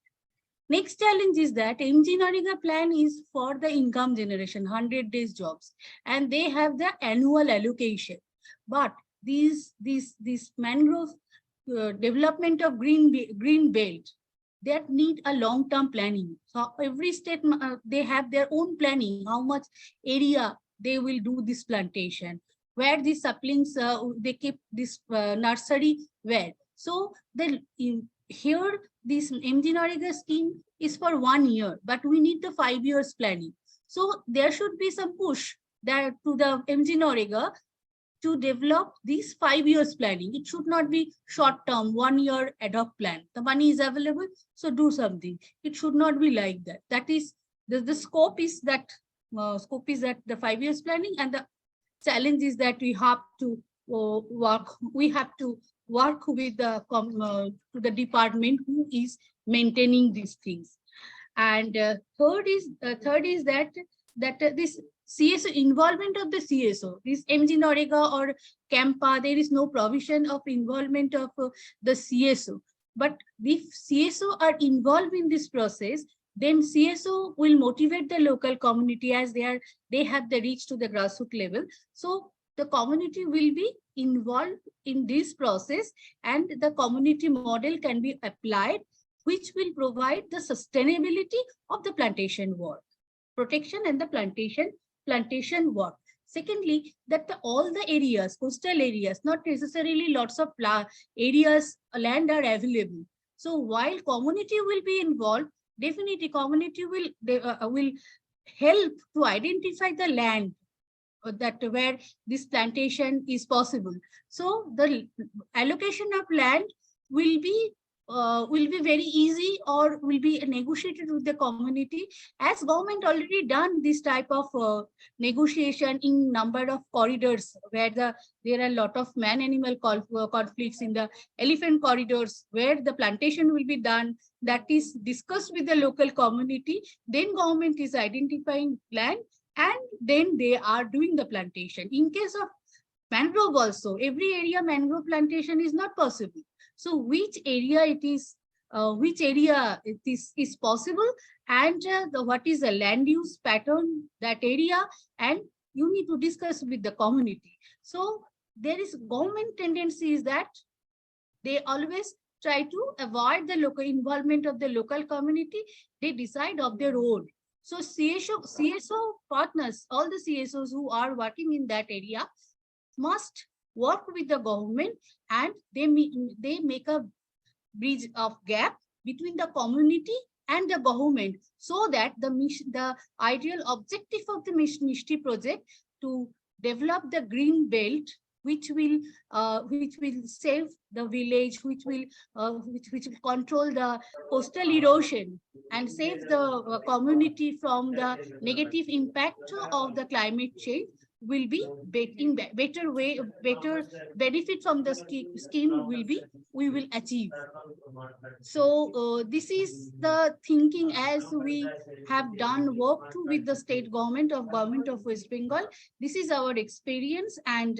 Next challenge is that MG Narega plan is for the income generation, 100 days jobs, and they have the annual allocation. But these mangrove development of green belt, that need a long-term planning. So every state, they have their own planning, how much area they will do this plantation, where these saplings, they keep this nursery where. So here, this MG Narega scheme is for 1 year, but we need the 5 years planning. So there should be some push that to the MG Narega to develop these 5 years planning. It should not be short term, 1 year ad hoc plan. The money is available, so do something. It should not be like that. That is the scope is that the 5 years planning, and the challenge is that we have to work with the department who is maintaining these things. And third is that this CSO, involvement of the CSO, this MG Narega or CAMPA, there is no provision of involvement of the CSO. But if CSO are involved in this process, then CSO will motivate the local community, as they have the reach to the grassroots level. So the community will be involved in this process, and the community model can be applied, which will provide the sustainability of the plantation work, protection and the plantation work. Secondly, that all the areas, coastal areas, not necessarily lots of areas, land are available. So while community will be involved, definitely community will help to identify the land that where this plantation is possible. So the allocation of land will be very easy, or will be negotiated with the community, as government already done this type of negotiation in number of corridors where there are a lot of man-animal conflicts in the elephant corridors, where the plantation will be done. That is discussed with the local community. Then government is identifying land, and then they are doing the plantation. In case of mangrove also, every area mangrove plantation is not possible. So which area it is possible, and what is the land use pattern that area, and you need to discuss with the community. So there is government tendency is that they always try to avoid the local involvement of the local community. They decide of their own. So CSO partners, all the CSOs who are working in that area must work with the government, and they make a bridge of gap between the community and the government, so that the ideal objective of the Mishti project to develop the green belt, which will save the village, which will control the coastal erosion and save the community from the negative impact of the climate change, will be in better way, better benefit from the scheme we will achieve. So this is the thinking as we have done work with the state government of West Bengal. This is our experience, and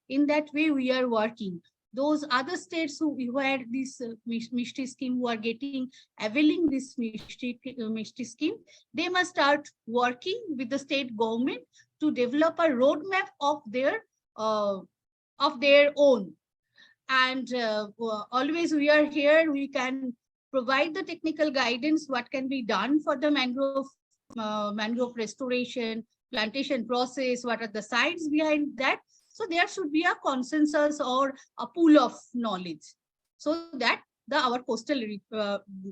in that way we are working. Those other states where this Mishti scheme, who are availing this Mishti scheme, they must start working with the state government to develop a roadmap of their own. And always we are here, we can provide the technical guidance, what can be done for the mangrove restoration, plantation process, what are the science behind that. So there should be a consensus or a pool of knowledge, so that our coastal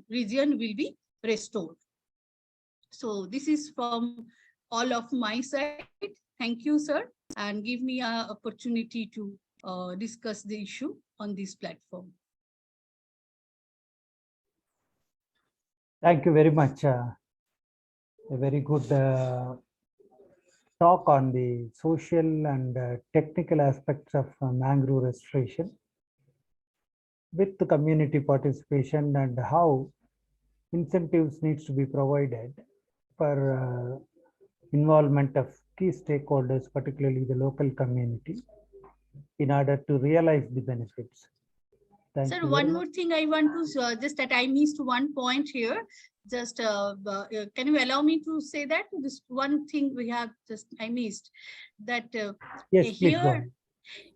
region will be restored. So this is from all of my side. Thank you, sir, and give me an opportunity to discuss the issue on this platform. Thank you very much. A very good talk on the social and technical aspects of mangrove restoration with the community participation, and how incentives needs to be provided for involvement of key stakeholders, particularly the local community, in order to realize the benefits. Thank Sir, you very one much. more thing I want to just that I missed one point here. Just can you allow me to say that this one thing we have just I missed that Yes, please go here ahead.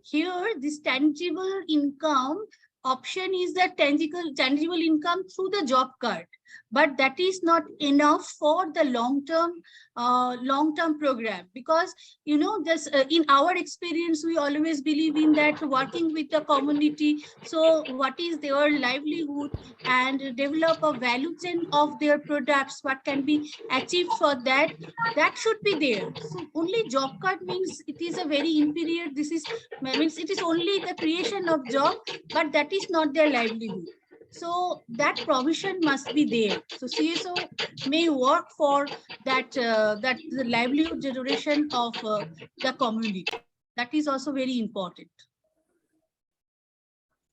here this tangible income option is the tangible income through the job card, but that is not enough for the long term program, because you know this in our experience we always believe in that working with the community, so what is their livelihood and develop a value chain of their products, what can be achieved for that, that should be there. So only job card means it is a very inferior, this is means it is only the creation of job, but that is not their livelihood. So that provision must be there. So CSO may work for that that the livelihood generation of the community. That is also very important.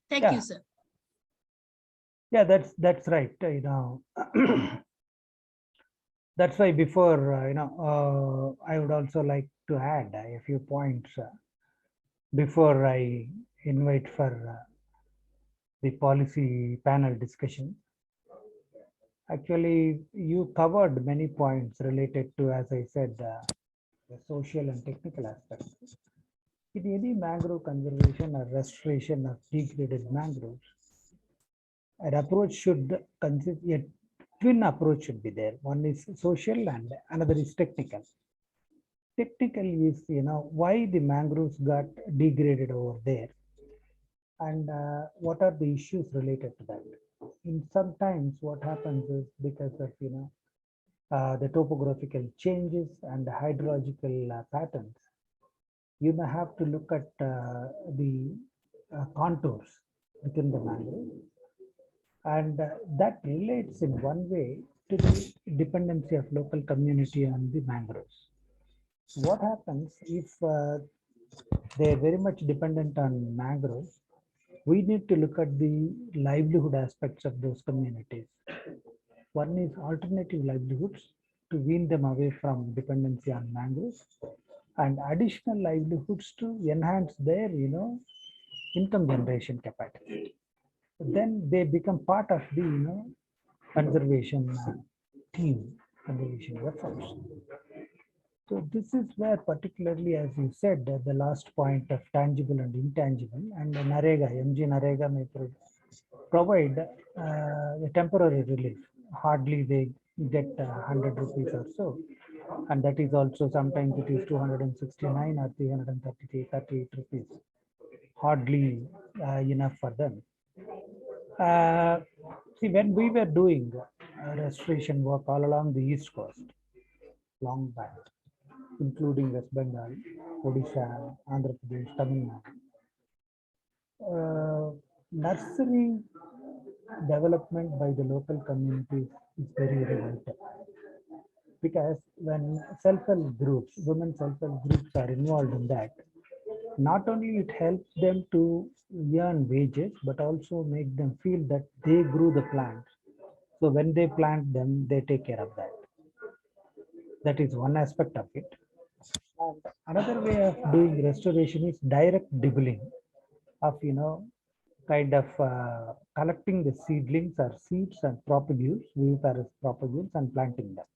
Thank you, sir. Yeah, that's right. That's why before I would also like to add a few points before I invite for the policy panel discussion. Actually, you covered many points related to, as I said, the social and technical aspects. In any mangrove conservation or restoration of degraded mangroves, an approach should consider a twin approach should be there. One is social and another is technical. Technical is why the mangroves got degraded over there, and what are the issues related to that. In sometimes what happens is because of the topographical changes and the hydrological patterns, you may have to look at the contours within the mangrove, and that relates in one way to the dependency of local community on the mangroves. What happens if they are very much dependent on mangroves? We need to look at the livelihood aspects of those communities. One is alternative livelihoods to wean them away from dependency on mangroves, and additional livelihoods to enhance their income generation capacity. Then they become part of the conservation team, conservation efforts. So this is where particularly, as you said, the last point of tangible and intangible, and Narega, MG Narega may provide a temporary relief. Hardly they get 100 rupees or so. And that is also sometimes it is 269 or 338 rupees. Hardly enough for them. See, when we were doing restoration work all along the East Coast, long back, including West Bengal, Odisha, Andhra Pradesh, Tamil Nadu, nursery development by the local communities is very vital, because when self-help groups, women self-help groups are involved in that, not only it helps them to earn wages, but also make them feel that they grew the plants. So when they plant them, they take care of that. That is one aspect of it. And another way of doing restoration is direct dibbling of, kind of collecting the seedlings or seeds and propagules, viviparous propagules, and planting them.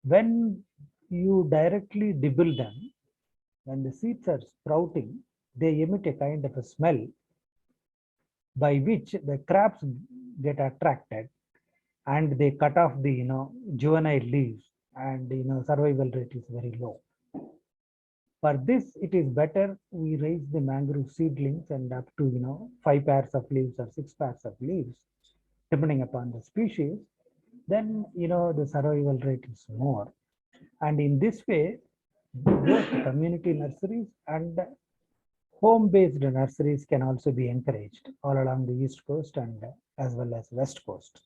When you directly dibble them, when the seeds are sprouting, they emit a kind of a smell by which the crabs get attracted and they cut off the juvenile leaves, and survival rate is very low. For this, it is better we raise the mangrove seedlings and up to 5 pairs of leaves or 6 pairs of leaves, depending upon the species. Then the survival rate is more, and in this way, both community nurseries and home-based nurseries can also be encouraged all along the East Coast and as well as West Coast.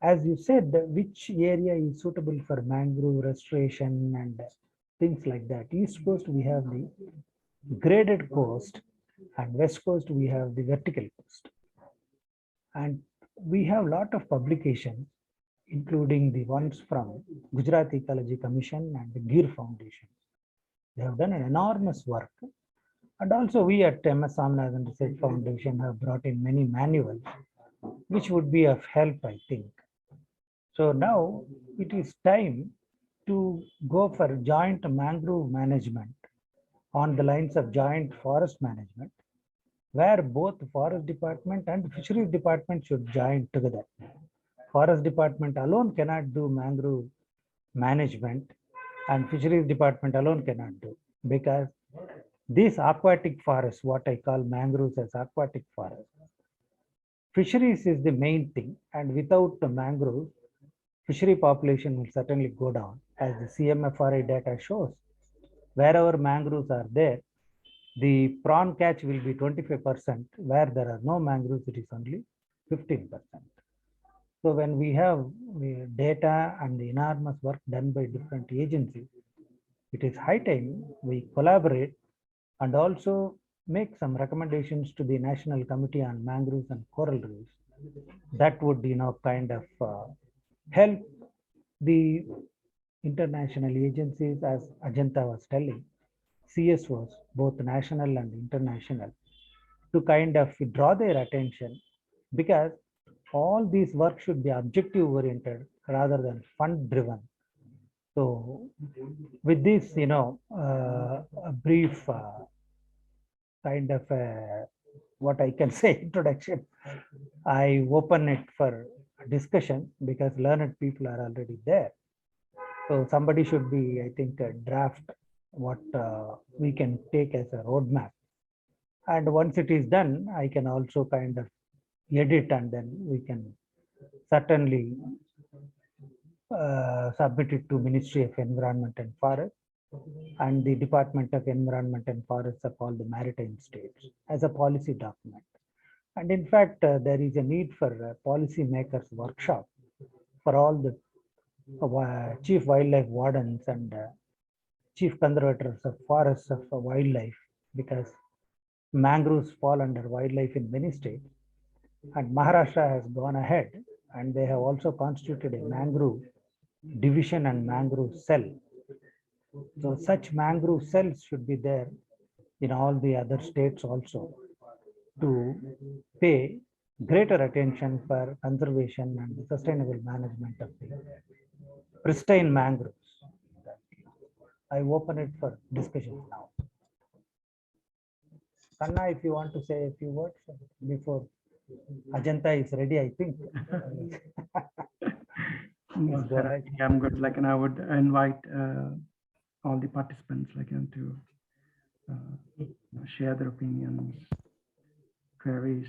As you said, which area is suitable for mangrove restoration and things like that. East Coast, we have the graded coast, and West Coast, we have the vertical coast. And we have a lot of publications including the ones from Gujarat Ecology Commission and the Gir Foundation. They have done an enormous work. And also we at MS Swaminathan Research Foundation have brought in many manuals, which would be of help, I think. So now it is time to go for joint mangrove management on the lines of joint forest management, where both the forest department and fisheries department should join together. Forest department alone cannot do mangrove management, and fisheries department alone cannot do, because these aquatic forests, what I call mangroves as aquatic forests, fisheries is the main thing, and without the mangroves, fishery population will certainly go down, as the CMFRI data shows. Wherever mangroves are there, the prawn catch will be 25%. Where there are no mangroves, it is only 15%. So when we have data and the enormous work done by different agencies, it is high time we collaborate and also make some recommendations to the National Committee on Mangroves and Coral Reefs. That would, kind of help the international agencies, as Ajanta was telling, CSOs, both national and international, to kind of draw their attention, because all these work should be objective oriented rather than fund driven. So with this, a brief kind of what I can say introduction, I open it for discussion, because learned people are already there. So somebody should be, I think, draft what we can take as a roadmap. And once it is done, I can also kind of edit, and then we can certainly submit it to Ministry of Environment and Forest and the Department of Environment and Forests of all the maritime states as a policy document. And in fact, there is a need for a policy makers workshop for all the chief wildlife wardens and chief conservators of forests of wildlife, because mangroves fall under wildlife in many states. And Maharashtra has gone ahead, and they have also constituted a mangrove division and mangrove cell. So such mangrove cells should be there in all the other states also, to pay greater attention for conservation and the sustainable management of the pristine mangroves. I open it for discussion now. Kanna, if you want to say a few words before Ajanta is ready, I think. No, sir, I think I'm good. And I would invite all the participants to share their opinions, queries.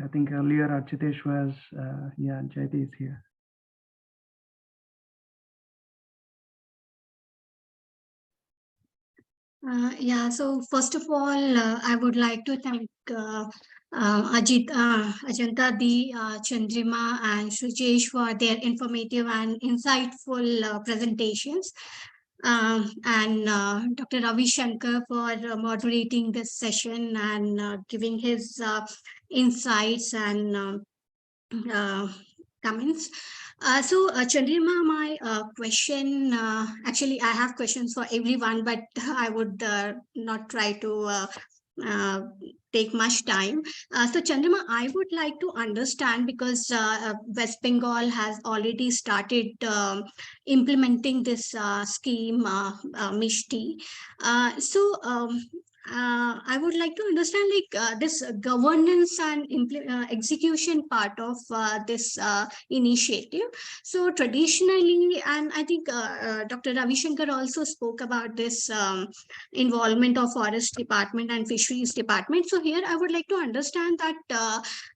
I think earlier Architesh was, Jaiti is here. So first of all, I would like to thank Ajanta Di, Chandrima and Shujesh for their informative and insightful presentations. And Dr. Ravi Shankar for moderating this session and giving his insights and comments. Chandrima, my question, actually I have questions for everyone, but I would not try to take much time. So Chandrima, I would like to understand, because West Bengal has already started implementing this scheme, Mishti. I would like to understand this governance and execution part of this initiative. So traditionally, and I think Dr. Ravi Shankar also spoke about this involvement of Forest Department and Fisheries Department. So here I would like to understand that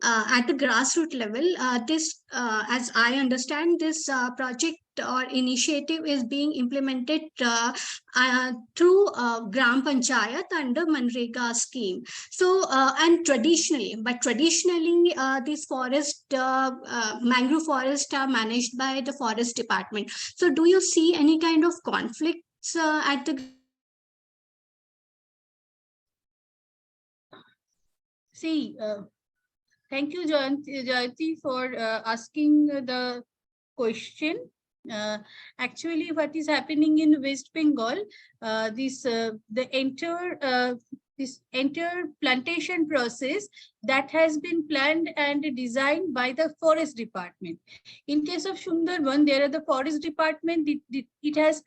at the grassroots level, as I understand, this project or initiative is being implemented through Gram Panchayat under Manrega scheme. So, and traditionally, these mangrove forests are managed by the Forest Department. So do you see any kind of conflicts at the See, thank you, Jayanti, for asking the question. Actually, what is happening in West Bengal, this entire plantation process that has been planned and designed by the forest department. In case of Sundarban, there are the forest department. It has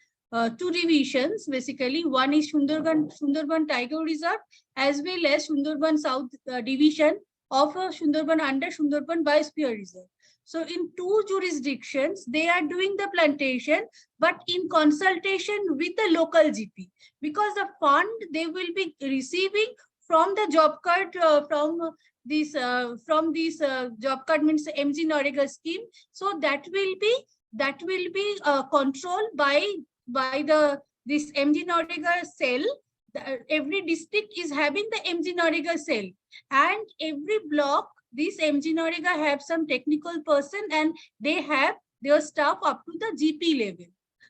two divisions basically. One is Sundarban Tiger Reserve, as well as Sundarban South division of Sundarban under Sundarban Biosphere Reserve. So in two jurisdictions, they are doing the plantation, but in consultation with the local GP, because the fund they will be receiving from the job card from this job card means MG Narega scheme. So that will be controlled by this MG Narega cell. Every district is having the MG Narega cell, and every block this MG Narega have some technical person, and they have their staff up to the GP level.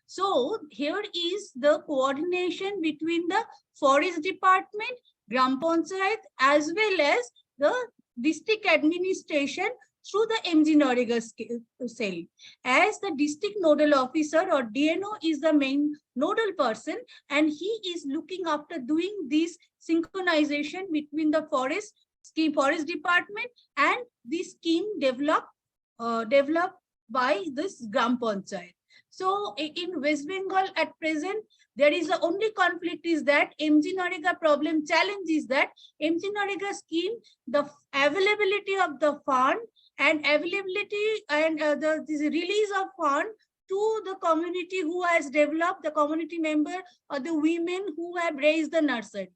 So here is the coordination between the forest department, Gram Panchayat, as well as the district administration through the MG Narega cell. As the district nodal officer or DNO is the main nodal person, and he is looking after doing this synchronization between the forest department and the scheme developed by this Gram Panchayat. So in West Bengal at present, there is the only conflict is that MG Narega problem challenge is that MG Narega scheme, the availability of the fund and availability and this release of fund to the community who has developed, the community member or the women who have raised the nursery.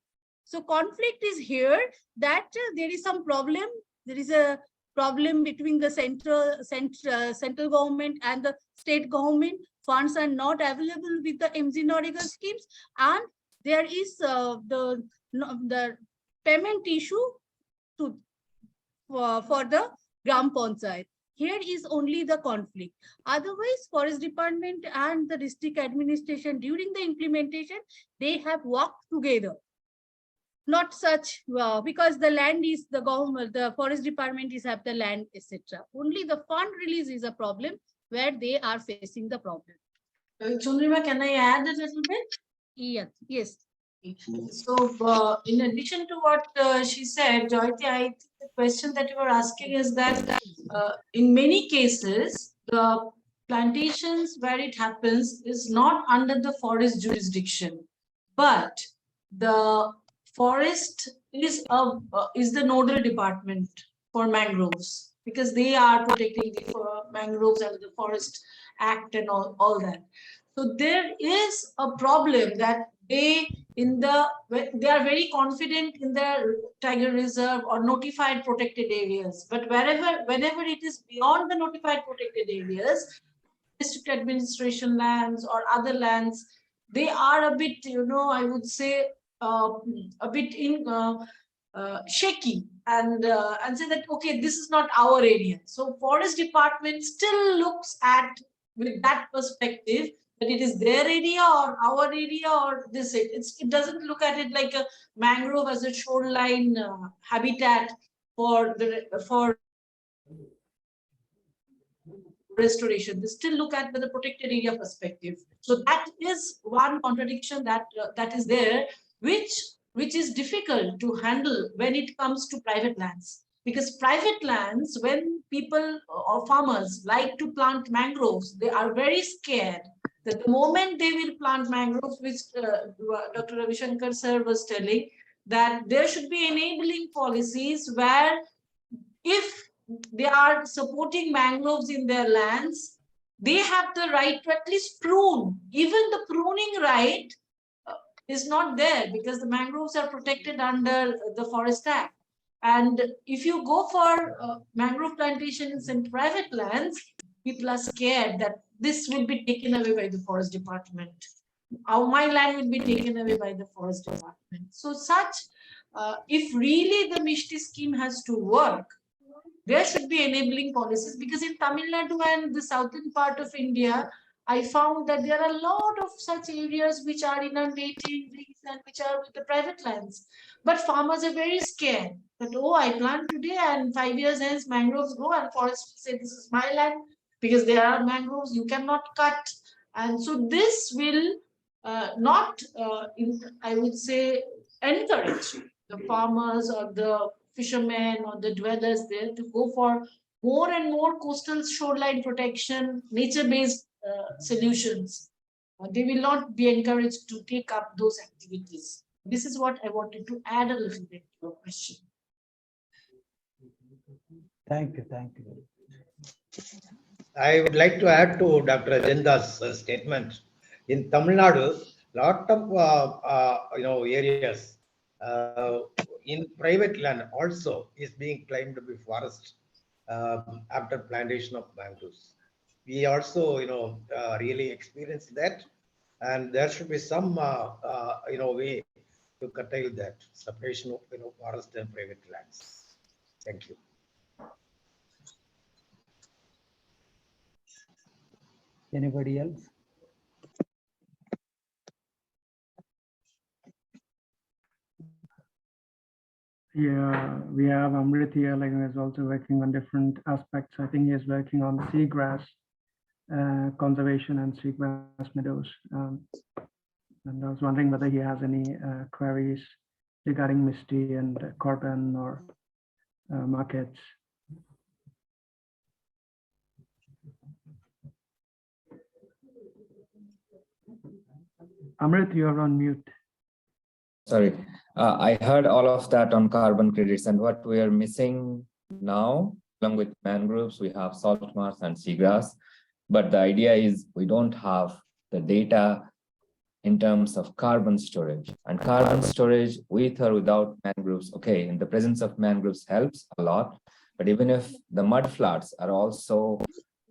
So conflict is here that there is some problem. There is a problem between the central government and the state government. Funds are not available with the MG Narega schemes, and there is the payment issue for the Gram Panchayat. Here is only the conflict. Otherwise, forest department and the district administration during the implementation, they have worked together. Not such because the land is the government, the forest department is have the land, etc. Only the fund release is a problem where they are facing the problem. Chundrima, can I add a little bit? Yes. So in addition to what she said, Joyati, I think the question that you were asking is that in many cases, the plantations where it happens is not under the forest jurisdiction, but the forest is the nodal department for mangroves, because they are protecting the mangroves under the Forest Act and all that. So there is a problem that they are very confident in their tiger reserve or notified protected areas, but whenever it is beyond the notified protected areas, district administration lands or other lands, they are a bit, I would say, a bit shaky and say that, okay, this is not our area. So forest department still looks at with that perspective that it is their area or our area or this. It doesn't look at it like a mangrove as a shoreline habitat for restoration. They still look at the protected area perspective. So that is one contradiction that is there, which is difficult to handle when it comes to private lands. Because private lands, when people or farmers like to plant mangroves, they are very scared that the moment they will plant mangroves, which Dr. Ravi Shankar sir was telling, that there should be enabling policies where if they are supporting mangroves in their lands, they have the right to at least prune. Even the pruning right is not there because the mangroves are protected under the Forest Act. And if you go for mangrove plantations in private lands, people are scared that this will be taken away by the forest department. My land will be taken away by the forest department. So if really the Mishti scheme has to work, there should be enabling policies, because in Tamil Nadu and the southern part of India, I found that there are a lot of such areas which are inundating and which are with the private lands. But farmers are very scared That, oh, I plant today and 5 years hence mangroves grow, and forest will say this is my land because there are mangroves, you cannot cut. And so this will not, I would say, encourage the farmers or the fishermen or the dwellers there to go for more and more coastal shoreline protection, nature-based solutions. They will not be encouraged to take up those activities. This is what I wanted to add a little bit to your question. Thank you. Thank you. I would like to add to Dr. Ajenda's statement. In Tamil Nadu, lot of areas in private land also is being claimed to be forest after plantation of mangroves. We also really experienced that, and there should be some way to curtail that separation of forest and private lands. Thank you. Anybody else? Yeah, we have Amrit here, like he's also working on different aspects. I think he is working on seagrass conservation and seagrass meadows. And I was wondering whether he has any queries regarding Misty and carbon or markets. Amrit, you are on mute. Sorry, I heard all of that on carbon credits, and what we are missing now, along with mangroves, we have salt marsh and seagrass. But the idea is we don't have the data in terms of carbon storage. And carbon storage with or without mangroves, okay, in the presence of mangroves helps a lot. But even if the mudflats are also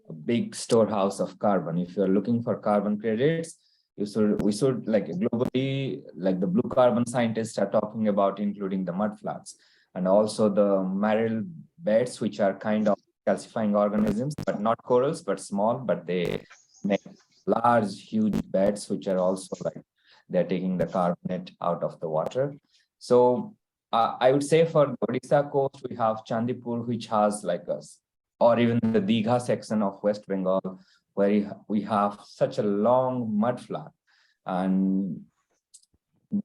a big storehouse of carbon, if you're looking for carbon credits, we should like globally, like the blue carbon scientists are talking about including the mudflats and also the marl beds, which are kind of calcifying organisms, but not corals, but small, but they make large, huge beds, which are also like they're taking the carbonate out of the water. So I would say for the Odisha coast, we have Chandipur, which has like us, or even the Digha section of West Bengal, where we have such a long mudflat, and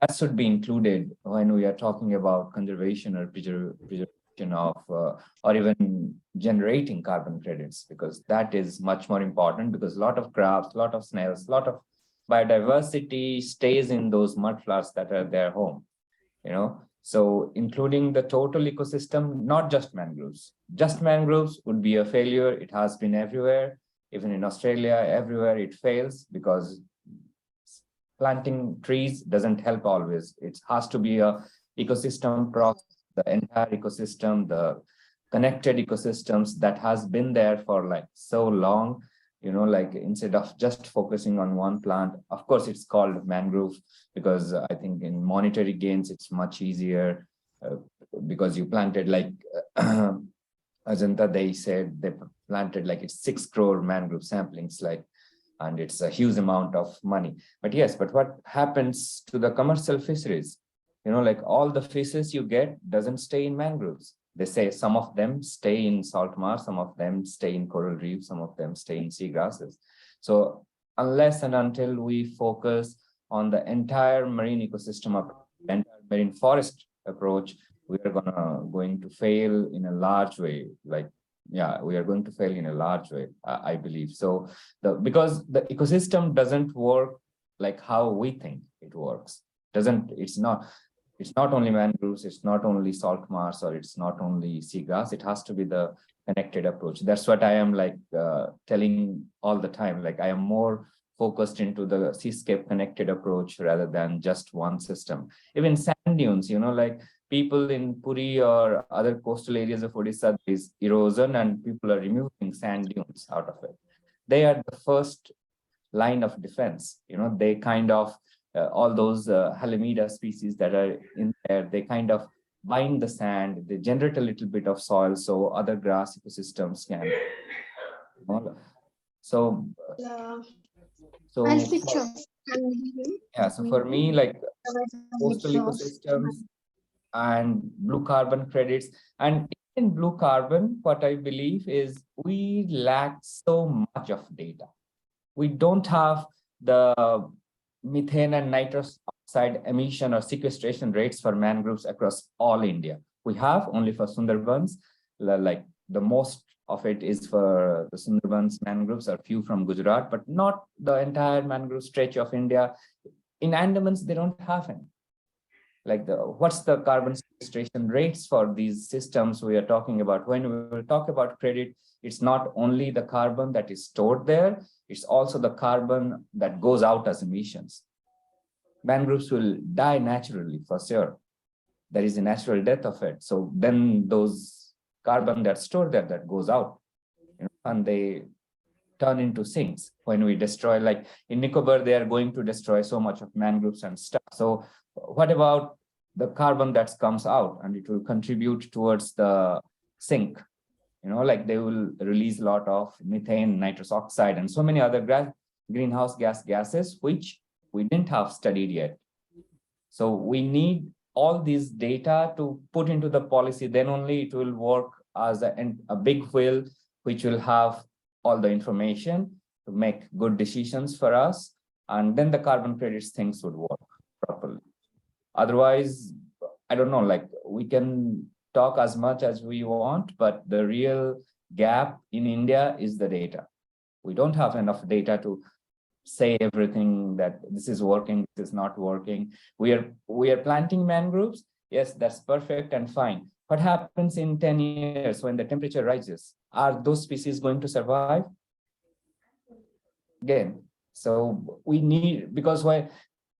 that should be included when we are talking about conservation or preservation of, or even generating carbon credits, because that is much more important, because a lot of crabs, a lot of snails, a lot of biodiversity stays in those mudflats that are their home, So including the total ecosystem, not just mangroves. Just mangroves would be a failure. It has been everywhere. Even in Australia, everywhere it fails because planting trees doesn't help always. It has to be a ecosystem process, the entire ecosystem, the connected ecosystems that has been there for like so long, like instead of just focusing on one plant. Of course, it's called mangrove because I think in monetary gains, it's much easier because you planted like Ajanta, they said they planted like it's 6 crore mangrove samplings, like, and it's a huge amount of money. But yes, but what happens to the commercial fisheries? Like all the fishes you get doesn't stay in mangroves. They say some of them stay in salt marsh, some of them stay in coral reefs, some of them stay in seagrasses. So unless and until we focus on the entire marine ecosystem of the entire marine forest approach, we are going to fail in a large way. Like, yeah, we are going to fail in a large way, I believe. So because the ecosystem doesn't work like how we think it works. It's not only mangroves, it's not only salt marsh, or it's not only seagrass. It has to be the connected approach. That's what I am like telling all the time. Like I am more focused into the seascape connected approach rather than just one system. Even sand dunes, like people in Puri or other coastal areas of Odisha, there is erosion and people are removing sand dunes out of it. They are the first line of defense. They kind of, all those Halimeda species that are in there, they kind of bind the sand, they generate a little bit of soil so other grass ecosystems can. So yeah, so for me, like coastal ecosystems and blue carbon credits. And in blue carbon, what I believe is we lack so much of data. We don't have the methane and nitrous oxide emission or sequestration rates for mangroves across all India. We have only for Sundarbans, like the most of it is for the Sundarbans mangroves, or few from Gujarat, but not the entire mangrove stretch of India. In Andamans, they don't have any. Like what's the carbon sequestration rates for these systems we are talking about? When we will talk about credit, it's not only the carbon that is stored there, it's also the carbon that goes out as emissions. Mangroves will die naturally for sure. There is a natural death of it. So then those carbon that's stored there that goes out, and they turn into sinks when we destroy, like in Nicobar, they are going to destroy so much of mangroves and stuff. So what about the carbon that comes out, and it will contribute towards the sink? Like they will release a lot of methane, nitrous oxide, and so many other greenhouse gases, which we didn't have studied yet. So we need all these data to put into the policy, then only it will work as a big wheel, which will have all the information to make good decisions for us. And then the carbon credits things would work properly. Otherwise, I don't know, like we can talk as much as we want, but the real gap in India is the data. We don't have enough data to say everything that this is working, this is not working. We are planting mangroves. Yes, that's perfect and fine. What happens in 10 years when the temperature rises? Are those species going to survive? Again, so we need, because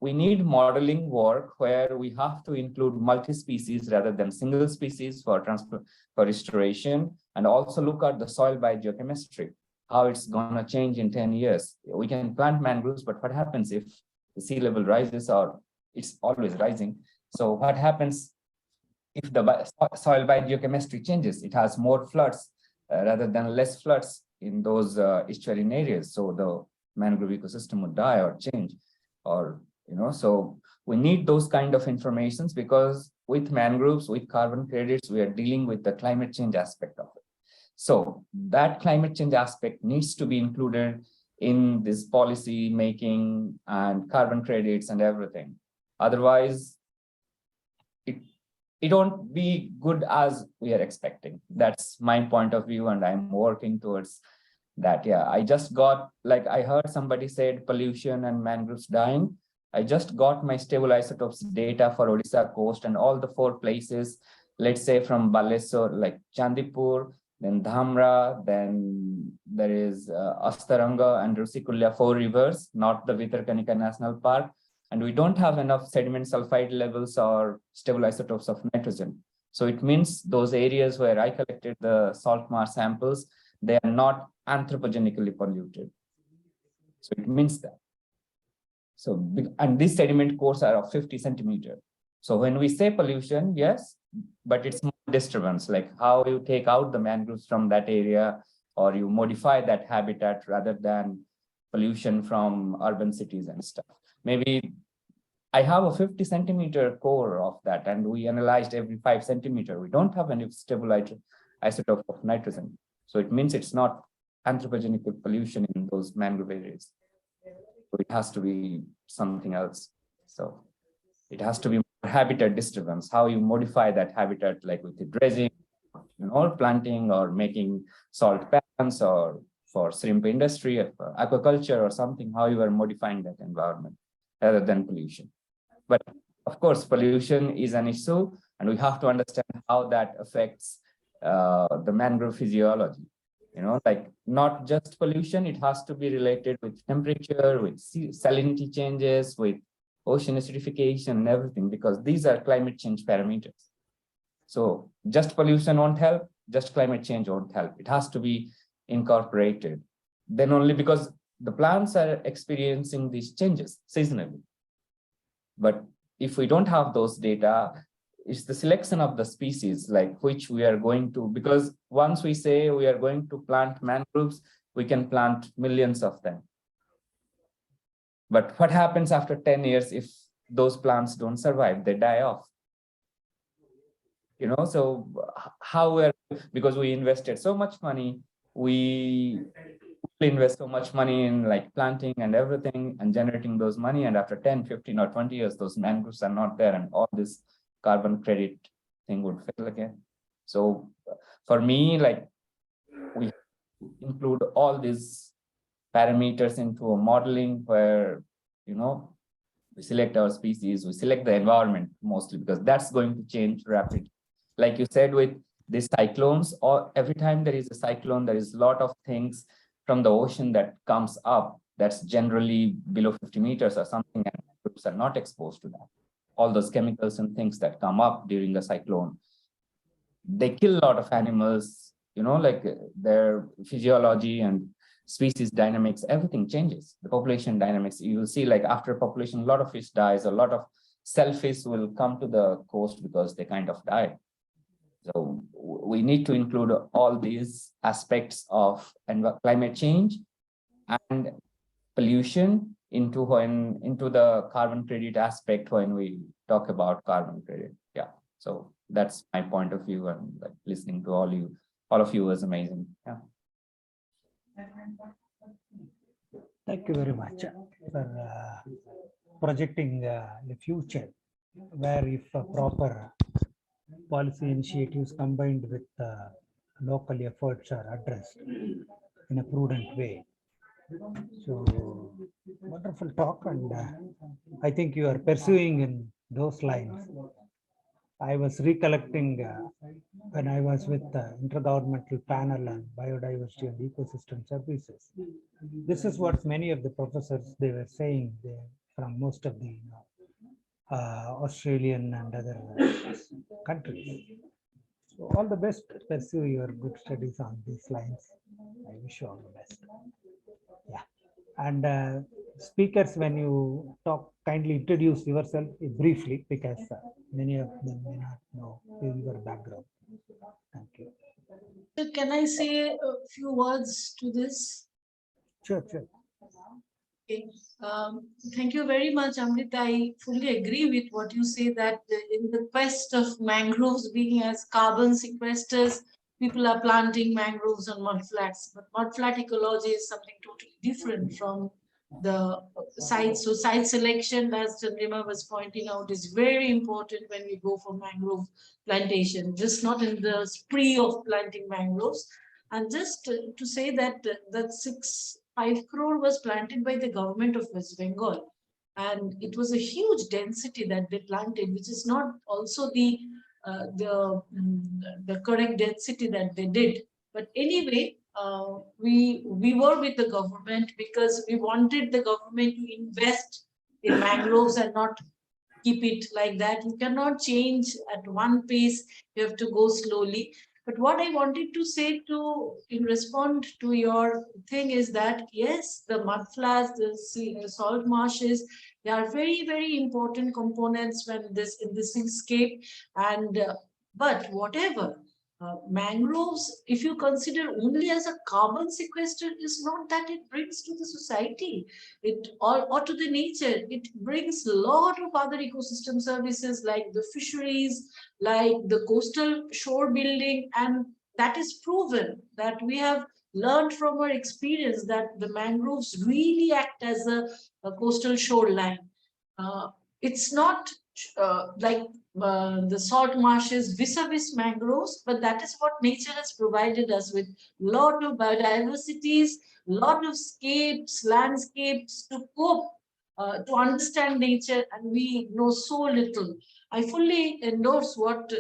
we need modeling work where we have to include multi-species rather than single species for restoration, and also look at the soil biogeochemistry, how it's going to change in 10 years. We can plant mangroves, but what happens if the sea level rises, or it's always rising? So what happens if the soil biogeochemistry changes? It has more floods rather than less floods in those estuarine areas. So the mangrove ecosystem would die or change, or so we need those kind of informations, because with mangroves, with carbon credits, we are dealing with the climate change aspect of it. So that climate change aspect needs to be included in this policy making and carbon credits and everything. Otherwise, it won't be good as we are expecting. That's my point of view, and I'm working towards that. Yeah, I just got, like I heard somebody said pollution and mangroves dying. I just got my stable isotopes data for Odisha coast and all the 4 places, let's say from Balesur, like Chandipur, then Dhamra, then there is Astaranga and Rusikulya, 4 rivers, not the Vitarkanika National Park. And we don't have enough sediment sulfide levels or stable isotopes of nitrogen. So it means those areas where I collected the salt marsh samples, they are not anthropogenically polluted. So it means that. So, and these sediment cores are of 50 centimeters. So when we say pollution, yes, but it's more disturbance, like how you take out the mangroves from that area, or you modify that habitat rather than pollution from urban cities and stuff. Maybe I have a 50 centimeter core of that, and we analyzed every 5 centimeters. We don't have any stable isotope of nitrogen. So it means it's not anthropogenic pollution in those mangrove areas. So it has to be something else. So it has to be habitat disturbance, how you modify that habitat, like with the dredging, planting, or making salt pans, or for shrimp industry, or aquaculture, or something, how you are modifying that environment rather than pollution. But of course, pollution is an issue, and we have to understand how that affects the mangrove physiology. Like not just pollution, it has to be related with temperature, with salinity changes, with ocean acidification and everything, because these are climate change parameters. So just pollution won't help, just climate change won't help. It has to be incorporated. Then only, because the plants are experiencing these changes seasonally. But if we don't have those data, it's the selection of the species, like which we are going to, because once we say we are going to plant mangroves, we can plant millions of them. But what happens after 10 years if those plants don't survive? They die off. So how we're, because we invested so much money, we invest so much money in like planting and everything and generating those money, and after 10, 15 or 20 years, those mangroves are not there, and all this carbon credit thing would fail again. So for me, like, we include all these parameters into a modeling where, we select our species, we select the environment mostly, because that's going to change rapidly. Like you said, with these cyclones, or every time there is a cyclone, there is a lot of things from the ocean that comes up that's generally below 50 meters or something, and groups are not exposed to that. All those chemicals and things that come up during the cyclone, they kill a lot of animals, like their physiology and species dynamics, everything changes. The population dynamics, you will see, like after population, a lot of fish dies, a lot of shellfish will come to the coast because they kind of die. So we need to include all these aspects of climate change and pollution into the carbon credit aspect when we talk about carbon credit. Yeah. So that's my point of view, and like listening to all of you was amazing. Yeah. Thank you very much for projecting the future, where if proper policy initiatives combined with local efforts are addressed in a prudent way. So wonderful talk, and I think you are pursuing in those lines. I was recollecting when I was with the Intergovernmental Panel on Biodiversity and Ecosystem Services. This is what many of the professors, they were saying from most of the Australian and other countries. So all the best, pursue your good studies on these lines. I wish you all the best. Yeah. And speakers, when you talk, kindly introduce yourself briefly, because many of them may not know your background. Thank you. So can I say a few words to this? Sure. Okay. Thank you very much, Amrit. I fully agree with what you say, that in the quest of mangroves being as carbon sequesters, people are planting mangroves on mudflats. But mudflat ecology is something totally different from the site. So site selection, as Chandrima was pointing out, is very important when we go for mangrove plantation, just not in the spree of planting mangroves. And just to say that that 5 crore was planted by the government of West Bengal, and it was a huge density that they planted, which is not also the correct density that they did. But anyway, we were with the government because we wanted the government to invest in mangroves and not keep it like that. You cannot change at one pace. You have to go slowly. But what I wanted to say in response to your thing is that, yes, the mudflats, the salt marshes, they are very, very important components in this escape. And but whatever, mangroves, if you consider only as a carbon sequester, is not that it brings to the society, or to the nature. It brings a lot of other ecosystem services like the fisheries, like the coastal shore building, and that is proven, that we have learned from our experience that the mangroves really act as a coastal shoreline. It's not like the salt marshes vis-a-vis mangroves, but that is what nature has provided us with. Lot of biodiversities, lot of landscapes to cope, to understand nature, and we know so little. I fully endorse what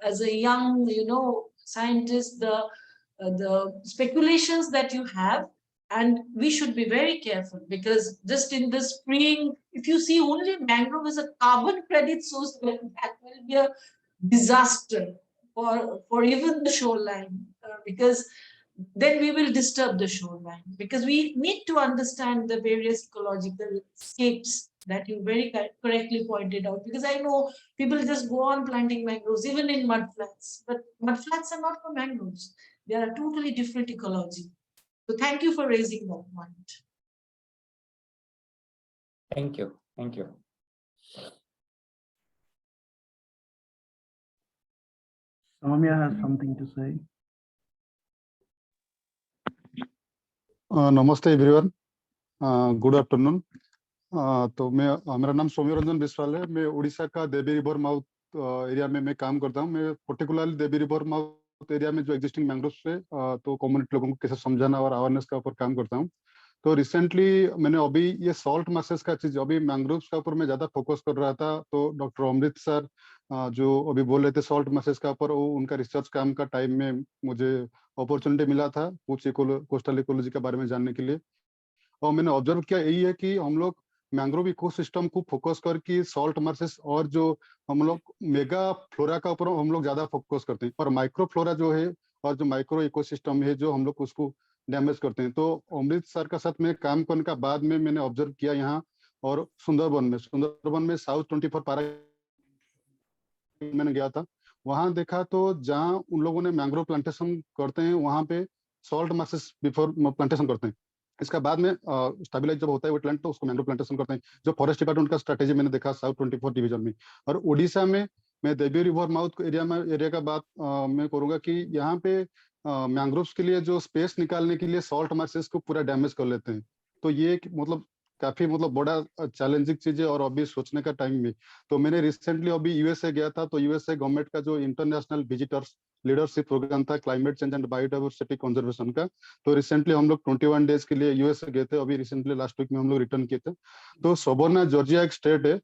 as a young, scientist, the speculations that you have. And we should be very careful, because just in the spring, if you see only mangrove as a carbon credit source, that will be a disaster for even the shoreline, because then we will disturb the shoreline. Because we need to understand the various ecological scapes that you very correctly pointed out. Because I know people just go on planting mangroves, even in mudflats. But mudflats are not for mangroves. They are a totally different ecology. So thank you for raising that point. Thank you. Soumya has something to say. नमस्ते everyone, good afternoon. तो मेरा नाम सौम्य रंजन बिस्वाल है। मैं उड़ीसा का देवी river mouth area में मैं काम करता हूँ। मैं पर्टिकुलरली देवी रिवर माउथ एरिया में जो एग्जिस्टिंग मैंग्रोव्स है तो कम्युनिटी लोगों को कैसे समझाना और अवेयरनेस का ऊपर काम करता हूँ। तो रिसेंटली मैंने अभी ये सॉल्ट मासेस का चीज अभी मैंग्रोव्स का ऊपर मैं ज्यादा फोकस कर रहा था। तो डॉक्टर अमृत सर जो अभी बोल रहे थे सॉल्ट मासेस का ऊपर, वो उनका रिसर्च काम का टाइम में मुझे अपॉर्चुनिटी मिला था कुछ कोस्टल इकोलॉजी के बारे में जानने के लिए। और मैंने ऑब्जर्व किया यही है कि हम लोग मैंग्रोव इकोसिस्टम को फोकस करके सॉल्ट मार्सेस और जो हम लोग मेगा फ्लोरा का ऊपर हम लोग ज्यादा फोकस करते हैं, और माइक्रो फ्लोरा जो है और जो माइक्रो इकोसिस्टम है जो हम लोग उसको डैमेज करते हैं। तो अमृत सर का साथ में काम करने का बाद में मैंने ऑब्जर्व किया यहाँ और सुंदरबन में साउथ 24 पारा मैंने गया था। वहां देखा तो जहाँ उन लोगों ने मैंग्रोव प्लांटेशन करते हैं वहां पे सॉल्ट मार्सेस बिफोर प्लांटेशन करते हैं। इसका बाद में स्टेबलाइज जब होता है वेटलैंड तो उसको मैंग्रोव प्लांटेशन करते हैं। जो फॉरेस्ट डिपार्टमेंट का स्ट्रेटेजी मैंने देखा साउथ 24 डिवीजन में। और उड़ीसा में मैं देवी रिवर माउथ एरिया का बात मैं करूंगा कि यहाँ पे मैंग्रोव्स के लिए जो स्पेस निकालने के लिए सॉल्ट मार्सेस को पूरा डैमेज कर लेते हैं। तो ये मतलब काफी मतलब बड़ा चैलेंजिंग चीज है और अभी सोचने का टाइम भी। तो मैंने रिसेंटली अभी यूएसए गया था। तो यूएसए गवर्नमेंट का जो इंटरनेशनल विजिटर्स लीडरशिप प्रोग्राम था climate change and biodiversity conservation का, तो रिसेंटली हम लोग 21 डेज के लिए यूएसए गए थे। अभी रिसेंटली लास्ट वीक में हम लोग रिटर्न किए थे। तो सोबोर्ना जॉर्जिया एक स्टेट है।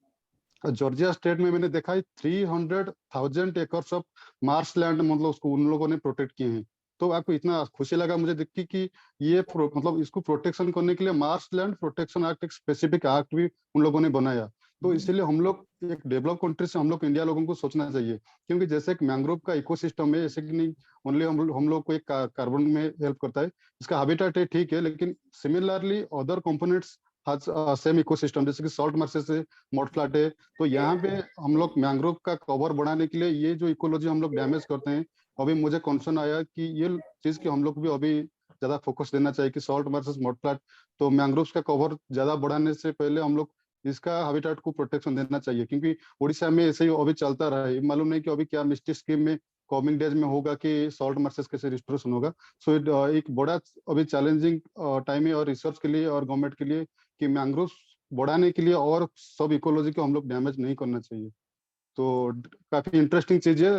जॉर्जिया स्टेट में मैंने देखा 300,000 एकर्स ऑफ मार्श लैंड मतलब उसको उन लोगों ने प्रोटेक्ट किए हैं। तो आपको इतना खुशी लगा मुझे देख के कि ये मतलब इसको प्रोटेक्शन करने के लिए मार्श लैंड प्रोटेक्शन एक्ट एक स्पेसिफिक एक्ट भी उन लोगों ने बनाया। तो इसीलिए हम लोग एक डेवलप कंट्री से हम लोग इंडिया लोगों को सोचना चाहिए, क्योंकि जैसे एक मैंग्रोव का इकोसिस्टम है, ऐसे कि नहीं ओनली हम लोग को एक कार्बन में हेल्प करता है, इसका हैबिटेट है ठीक है, लेकिन similarly other components same ecosystem जैसे कि सॉल्ट मार्सेस है, मड फ्लैट है। तो यहाँ पे हम लोग मैंग्रोव का कवर बढ़ाने के लिए ये जो इकोलॉजी हम लोग डैमेज करते हैं, अभी मुझे कंसर्न आया कि ये चीज की हम लोग भी अभी ज्यादा फोकस देना चाहिए कि सॉल्ट वर्सेस मड फ्लैट। तो मैंग्रोव्स का कवर ज्यादा बढ़ाने से पहले हम लोग इसका हैबिटेट को प्रोटेक्शन देना चाहिए, क्योंकि उड़ीसा में ऐसे ही अभी चलता रहा है। मालूम नहीं कि अभी क्या मिस्टिक स्कीम में कमिंग डेज में होगा कि सॉल्ट मार्सेस कैसे रिस्टोरेशन होगा। सो एक बड़ा अभी चैलेंजिंग टाइम है और रिसर्च के लिए और गवर्नमेंट के लिए कि मैंग्रोव्स बढ़ाने के लिए और सब इकोलॉजी को हम लोग डैमेज नहीं करना चाहिए। तो काफी इंटरेस्टिंग चीज है।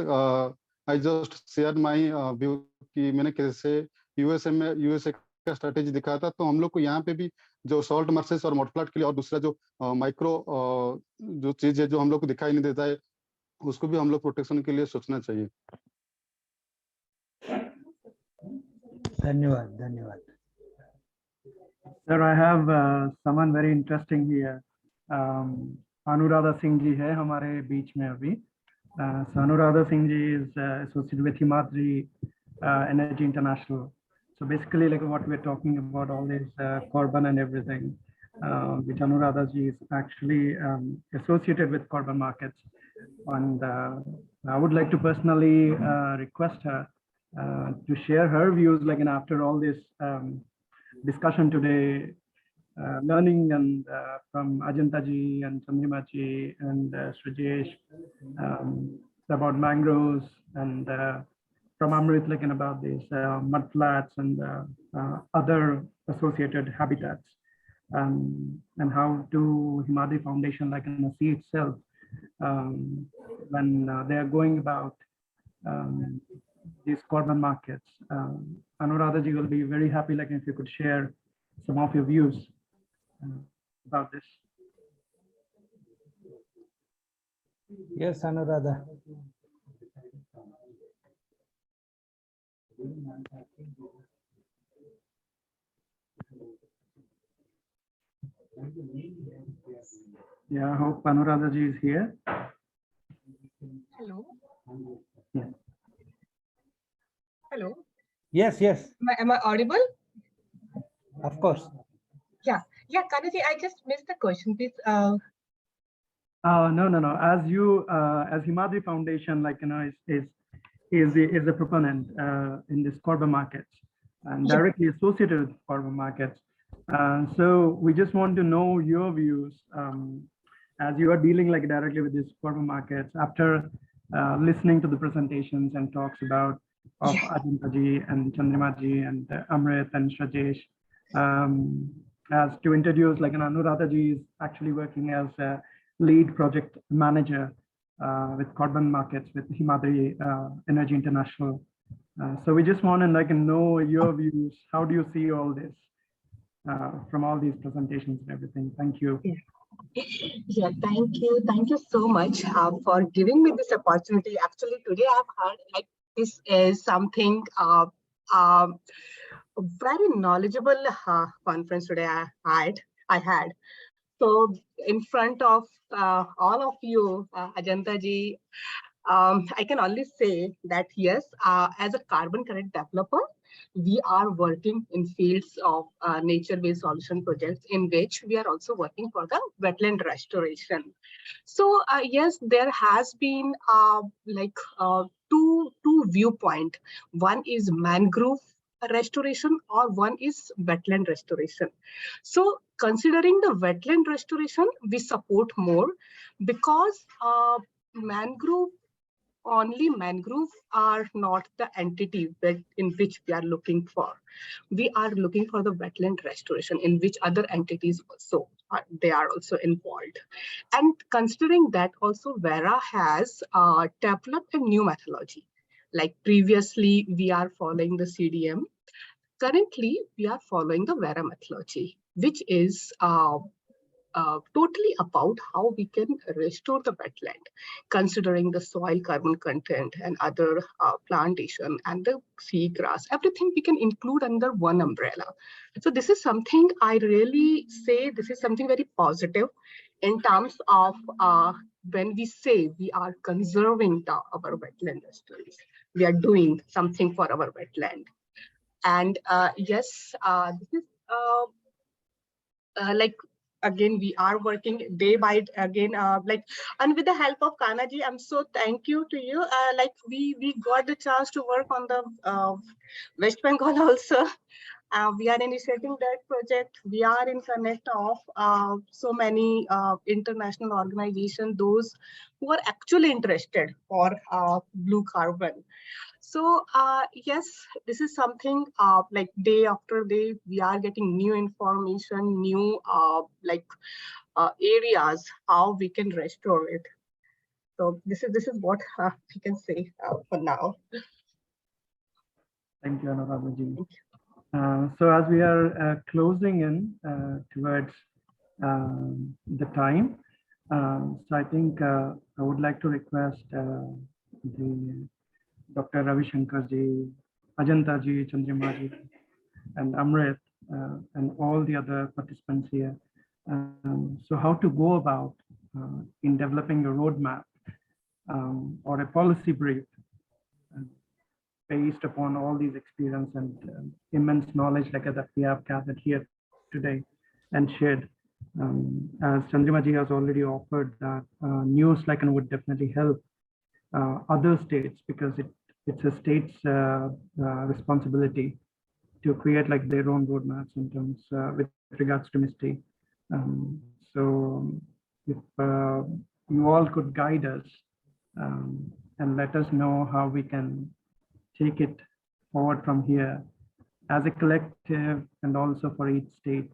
I just share my view कि मैंने कैसे यूएसए का स्ट्रेटेजी दिखाया था। तो हम लोग को यहाँ पे भी जो सॉल्ट मार्सेस और मड फ्लैट के लिए और दूसरा जो माइक्रो जो चीज है जो हम लोग को दिखाई नहीं देता है, उसको भी हम लोग प्रोटेक्शन के लिए सोचना चाहिए। धन्यवाद धन्यवाद। Sir, I have someone very interesting here. Anuradha Singh ji है हमारे बीच में अभी। So Anuradha Singh ji is associated with Himadri Energy International. So basically, like what we're talking about, all this carbon and everything, which Anuradha ji is actually associated with carbon markets. And I would like to personally request her to share her views, like, and after all this discussion today, learning and from Ajanta ji and Chandrima ji and Srijesh about mangroves, and from Amrit, like, and about these mud flats and other associated habitats, and how to Himadri Foundation, like, in the sea itself, when they are going about these carbon markets. Anuradha ji will be very happy, like, if you could share some of your views about this. Yes, Anuradha. Yeah, I hope Anuradha ji is here. Hello. Yeah. Hello. Yes, yes, Am I audible? of course. Yeah. Kanuji, I just missed the question, please. No. As you, as Himadri Foundation, like, you know, is a proponent in this carbon markets and directly associated with carbon markets. So we just want to know your views as you are dealing, like, directly with these carbon markets. After listening to the presentations and talks about of Ajanta ji and Chandrima ji and Amrit and Shajesh. As to introduce, like, Anuradha ji is actually working as a lead project manager with carbon markets with Himadri Energy International. So we just want to know your views. How do you see all this from all these presentations and everything? Thank you. Yeah, thank you. Thank you so much for giving me this opportunity. Actually, today I've heard like this is something very knowledgeable conference today I had. So in front of all of you, Ajanta ji, I can only say that yes, as a carbon credit developer, we are working in fields of nature-based solution projects in which we are also working for the wetland restoration. So yes, there has been two viewpoint. One is mangrove restoration or one is wetland restoration. So considering the wetland restoration, we support more because mangrove are not the entity in which we are looking for. We are looking for the wetland restoration in which other entities also they are also involved. And considering that also Vera has developed a new methodology. Like previously we are following the CDM. Currently we are following the Vera methodology, which is totally about how we can restore the wetland, considering the soil carbon content and other plantation and the seagrass, everything we can include under one umbrella. So this is something I really say, this is something very positive in terms of when we say we are conserving our wetland restoration, we are doing something for our wetland. And yes, this is like, again, we are working day by again, and with the help of Kanaji, I'm so thank you to you. Like we got the chance to work on the West Bengal also. We are initiating that project. We are in connect of so many international organizations, those who are actually interested for blue carbon. So yes, this is something like day after day, we are getting new information, new areas, how we can restore it. So this is what we can say for now. Thank you, Anuradha ji. So as we are closing in towards the time, so I think I would like to request the Dr. Ravi Shankar ji, Ajanta ji, Chandrima ji, and Amrit, and all the other participants here. So how to go about in developing a roadmap or a policy brief based upon all these experience and immense knowledge like that we have gathered here today and shared. As Chandrima ji has already offered that news would definitely help other states, because it's a state's responsibility to create their own roadmaps in terms with regards to MISTI. So if you all could guide us and let us know how we can take it forward from here as a collective, and also for each state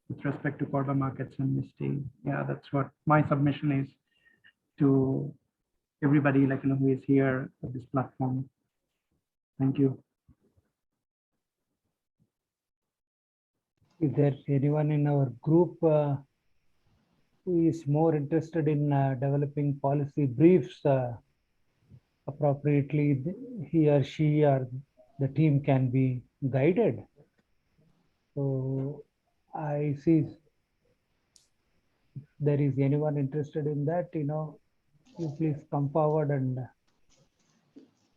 with respect to carbon markets and MISTI. Yeah, that's what my submission is to everybody who is here at this platform. Thank you. Is there anyone in our group who is more interested in developing policy briefs appropriately? He or she or the team can be guided. So I see if there is anyone interested in that, you please come forward and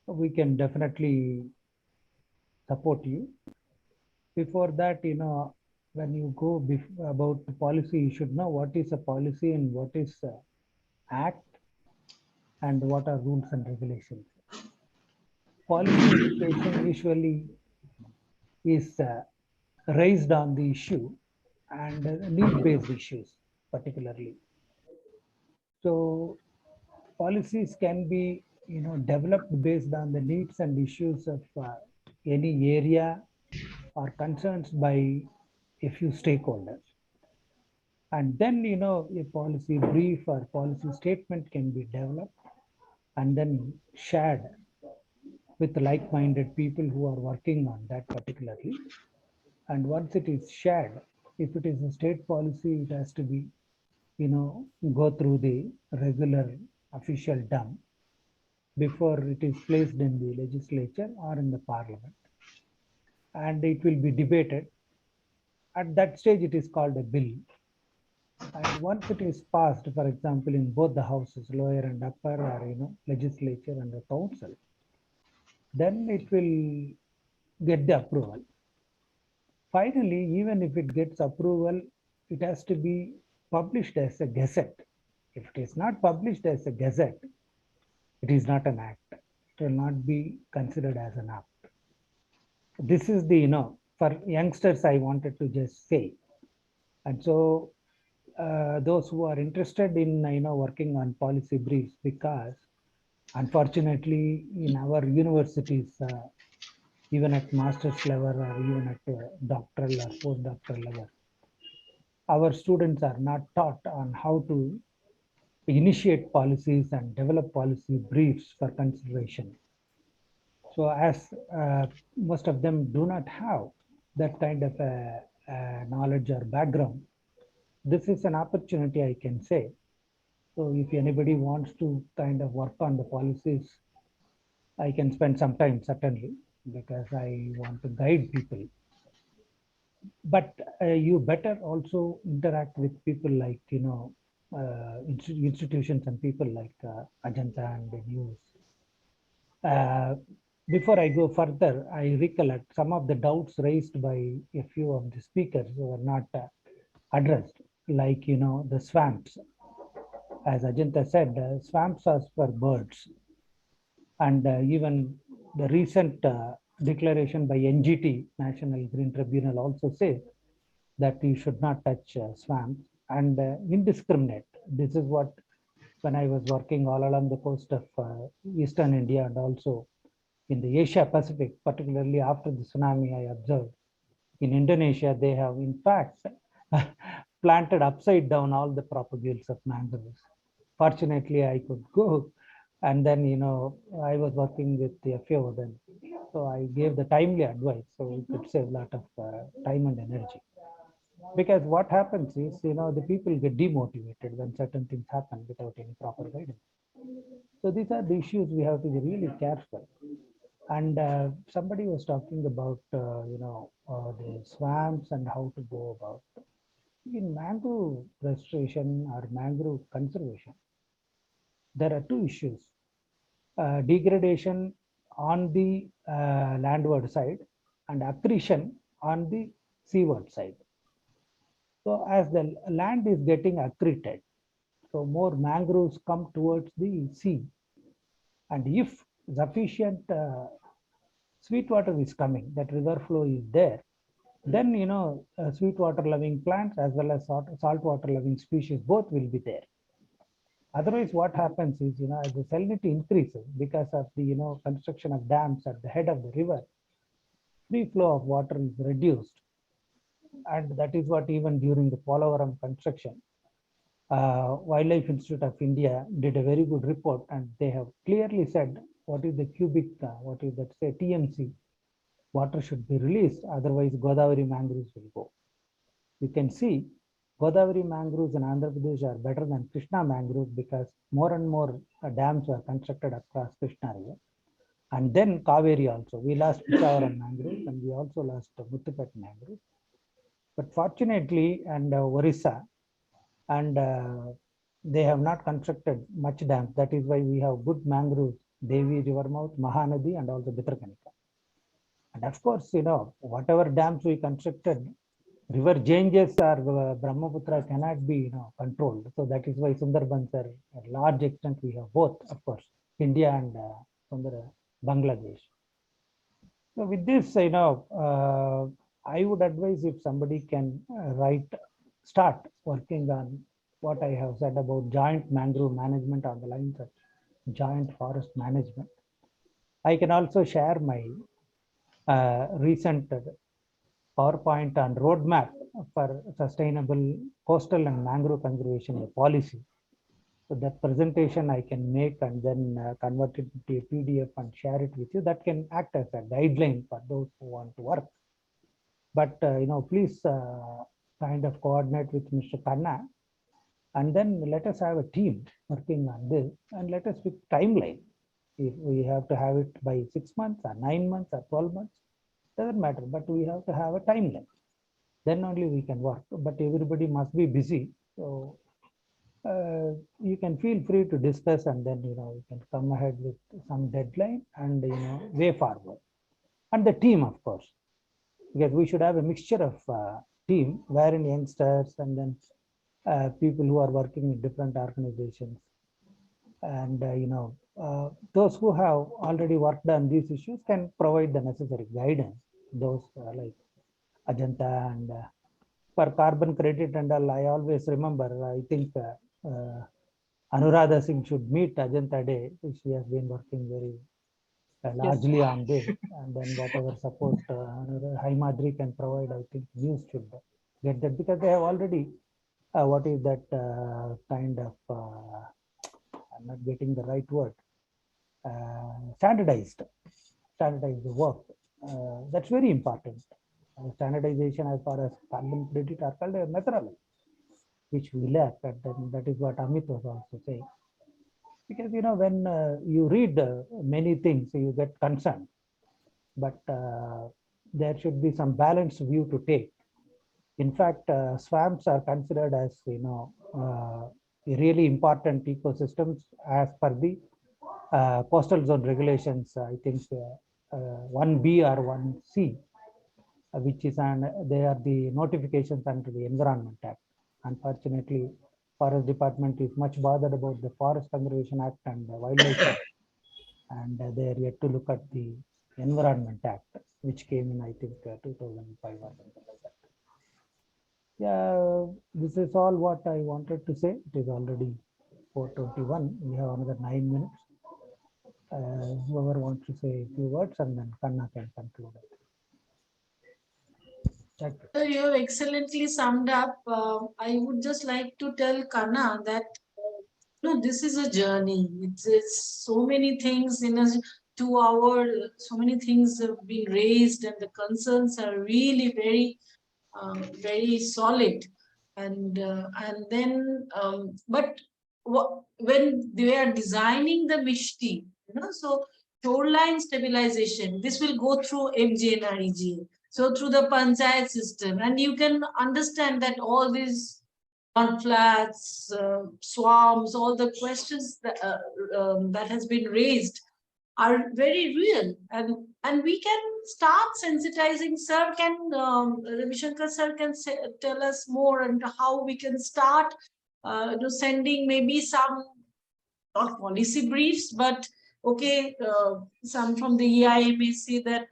we can definitely support you. Before that, when you go about the policy, you should know what is a policy and what is act and what are rules and regulations. Policy education usually is raised on the issue and need-based issues particularly. So policies can be, developed based on the needs and issues of any area or concerns by a few stakeholders. And then, a policy brief or policy statement can be developed and then shared with like-minded people who are working on that particularly. And once it is shared, if it is a state policy, it has to be, go through the regular official dump before it is placed in the legislature or in the parliament. And it will be debated. At that stage, it is called a bill. And once it is passed, for example, in both the houses, lower and upper, or legislature and the council, then it will get the approval. Finally, even if it gets approval, it has to be published as a gazette. If it is not published as a gazette, it is not an act. It will not be considered as an act. This is the, for youngsters, I wanted to just say. And so those who are interested in, working on policy briefs, because unfortunately in our universities, even at master's level or even at doctoral or postdoctoral level, our students are not taught on how to initiate policies and develop policy briefs for consideration. So as most of them do not have that kind of knowledge or background, this is an opportunity, I can say. So if anybody wants to kind of work on the policies, I can spend some time, certainly, because I want to guide people. But you better also interact with people like, institutions and people like Ajanta and the news. Before I go further, I recollect some of the doubts raised by a few of the speakers who were not addressed, like, the swamps. As Ajanta said, swamps are for birds. And even the recent declaration by NGT, National Green Tribunal, also says that you should not touch swamps and indiscriminate. This is what, when I was working all along the coast of Eastern India and also in the Asia Pacific, particularly after the tsunami, I observed in Indonesia, they have in fact planted upside down all the propagules of mangroves. Fortunately, I could go, and then I was working with the FAO then, so I gave the timely advice, so we could save a lot of time and energy. Because what happens is, the people get demotivated when certain things happen without any proper guidance. So these are the issues we have to be really careful. And somebody was talking about, the swamps and how to go about. In mangrove restoration or mangrove conservation, there are two issues. Degradation on the landward side and accretion on the seaward side. So as the land is getting accreted, so more mangroves come towards the sea. And if sufficient sweet water is coming, that river flow is there, then sweet water loving plants as well as salt water loving species both will be there. Otherwise, what happens is, as the salinity increases because of the construction of dams at the head of the river, free flow of water is reduced. And that is what even during the Polavaram construction, Wildlife Institute of India did a very good report, and they have clearly said what is the cubic, what is that, say, TMC water should be released, otherwise Godavari mangroves will go. You can see Godavari mangroves in Andhra Pradesh are better than Krishna mangroves because more and more dams were constructed across Krishna river. And then Kaveri also. We lost Pichavaram mangroves and we also lost Muthupet mangroves. But fortunately, and Orissa, and they have not constructed much dams. That is why we have good mangroves, Devi river mouth, Mahanadi, and also Bitarkanika. And of course, whatever dams we constructed, river changes or Brahmaputra cannot be controlled. So that is why Sundarbans are a large extent we have both, of course, India and Bangladesh. So with this, I would advise if somebody can start working on what I have said about joint mangrove management on the lines of joint forest management. I can also share my recent PowerPoint on roadmap for sustainable coastal and mangrove conservation policy. So that presentation I can make and then convert it into a PDF and share it with you. That can act as a guideline for those who want to work. But please kind of coordinate with Mr. Khanna, and then let us have a team working on this, and let us pick timeline. If we have to have it by 6 months or 9 months or 12 months, doesn't matter, but we have to have a timeline. Then only we can work, but everybody must be busy. So you can feel free to discuss, and then you can come ahead with some deadline and way forward. And the team, of course, because we should have a mixture of team wherein youngsters and then people who are working in different organizations, and those who have already worked on these issues can provide the necessary guidance. Those like Ajanta and for carbon credit and all, I always remember, I think Anuradha Singh should meet Ajanta Day. She has been working very largely on this, and then whatever support EIMACC can provide, I think news should get that, because they have already what is that kind of I'm not getting the right word, standardized the work. That's very important. Standardization as far as carbon credit are called a methodology, which we lack, and then that is what Amit was also saying. Because when you read many things, you get concerned, but there should be some balanced view to take. In fact, swamps are considered as really important ecosystems as per the coastal zone regulations. I think 1B or 1C, which is they are the notifications under the Environment Act. Unfortunately, Forest Department is much bothered about the Forest Conservation Act and the Wildlife Act, and they are yet to look at the Environment Act, which came in, I think, 2005 or something like that. Yeah, this is all what I wanted to say. It is already 4:21. We have another 9 minutes. Whoever wants to say a few words, and then Khanna can conclude it. So you have excellently summed up. I would just like to tell Khanna that this is a journey. It's so many things in a 2 hour. So many things have been raised, and the concerns are really very solid. And then, but when they are designing the Mishti, so shoreline stabilization, this will go through MGNREG. So through the panchayat system, and you can understand that all these flats, swamps, all the questions that has been raised are very real, and we can start sensitizing. Sir can Ravi Shankar sir can tell us more and how we can start sending maybe some, not policy briefs, but okay, some from the EIMACC that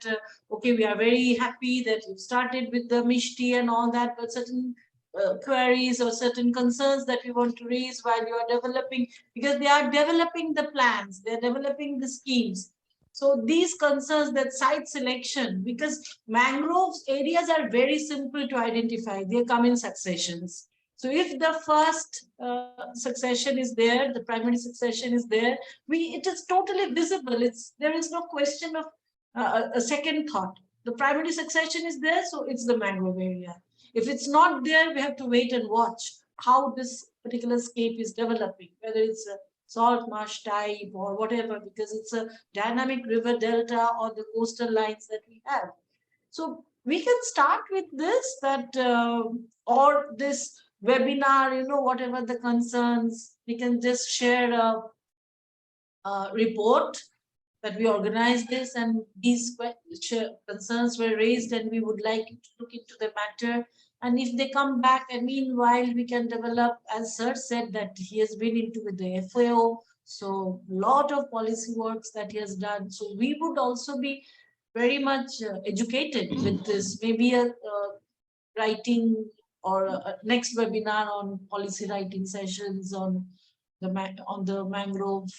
okay, we are very happy that you started with the Mishti and all that, but certain queries or certain concerns that we want to raise while you are developing, because they are developing the plans, they're developing the schemes. So these concerns, that site selection, because mangroves areas are very simple to identify, they come in successions. So if the first succession is there, the primary succession is there, it is totally visible. There is no question of a second thought. The primary succession is there, so it's the mangrove area. If it's not there, we have to wait and watch how this particular scape is developing, whether it's a salt marsh type or whatever, because it's a dynamic river delta or the coastal lines that we have. So we can start with this, that or this webinar, whatever the concerns, we can just share a report that we organized this, and these concerns were raised, and we would like you to look into the matter. And if they come back, and meanwhile we can develop, as sir said, that he has been into with the FAO, so a lot of policy works that he has done. So we would also be very much educated with this, maybe a writing or a next webinar on policy writing sessions on the mangrove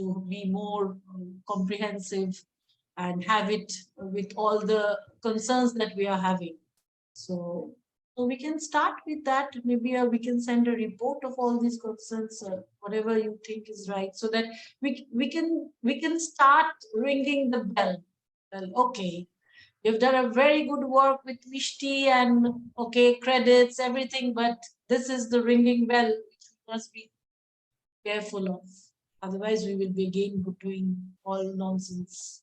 to be more comprehensive and have it with all the concerns that we are having. So we can start with that. Maybe we can send a report of all these concerns, whatever you think is right, so that we can start ringing the bell. Well, okay, you've done a very good work with Mishti and okay, credits, everything, but this is the ringing bell which we must be careful of. Otherwise, we will be again doing all nonsense.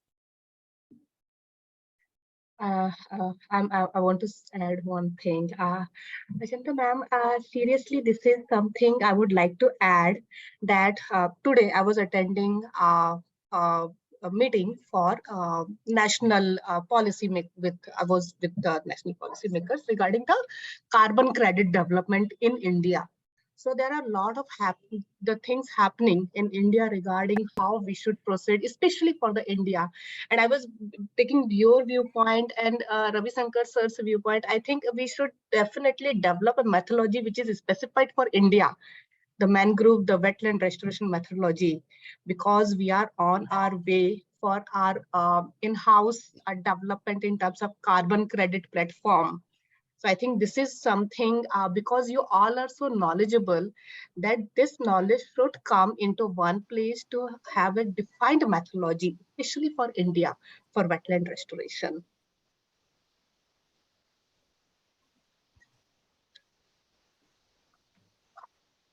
I want to add one thing. Ajanta ma'am, seriously, this is something I would like to add, that today I was attending a meeting for national policy I was with the national policy makers regarding the carbon credit development in India. So there are a lot of the things happening in India regarding how we should proceed, especially for the India. And I was taking your viewpoint and Ravi Shankar sir's viewpoint. I think we should definitely develop a methodology which is specified for India, the mangrove, the wetland restoration methodology, because we are on our way for our in-house development in terms of carbon credit platform. So I think this is something, because you all are so knowledgeable, that this knowledge should come into one place to have a defined methodology, especially for India, for wetland restoration.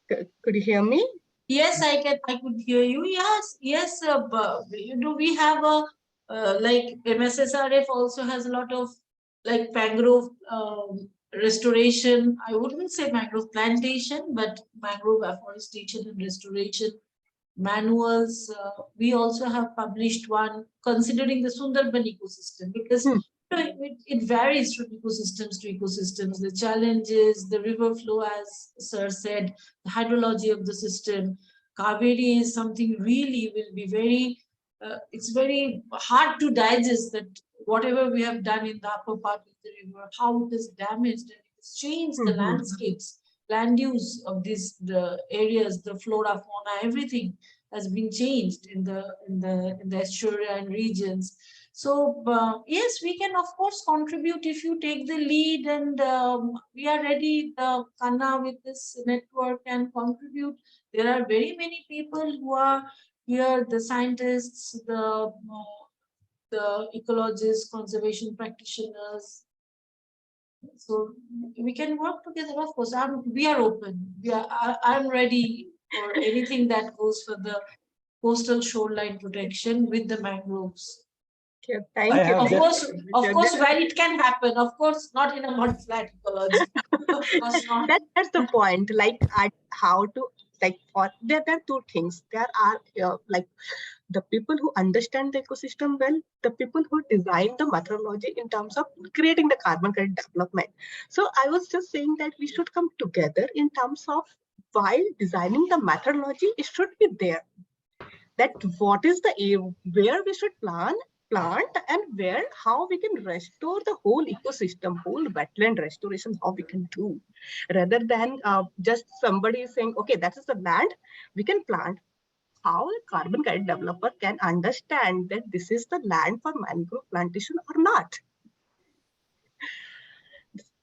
Could you hear me? Yes, I could hear you. Yes, yes. We have a like MSSRF also has a lot of like mangrove restoration. I wouldn't say mangrove plantation, but mangrove afforestation and restoration manuals. We also have published one considering the Sundarban ecosystem, because it varies from ecosystems to ecosystems. The challenges, the river flow, as Sir said, the hydrology of the system. Kaveri is something really will be very, it's very hard to digest, that whatever we have done in the upper part of the river, how it is damaged and it has changed the landscapes, land use of the areas, the flora, fauna, everything has been changed in the estuarine regions. So yes, we can of course contribute if you take the lead, and we are ready, Kanna, with this network, and contribute. There are very many people who are here, the scientists, the ecologists, conservation practitioners. So we can work together. Of course, we are open. I'm ready for anything that goes for the coastal shoreline protection with the mangroves. Okay, thank you. Of course, where it can happen. Of course, not in a mud flat ecology. Of course not. That's the point. Like how to there are two things. There are like the people who understand the ecosystem well, the people who design the methodology in terms of creating the carbon credit development. So I was just saying that we should come together in terms of, while designing the methodology, it should be there, that what is where we should plant, and how we can restore the whole ecosystem, whole wetland restoration, how we can do, rather than just somebody saying, okay, that is the land, we can plant. How a carbon credit developer can understand that this is the land for mangrove plantation or not?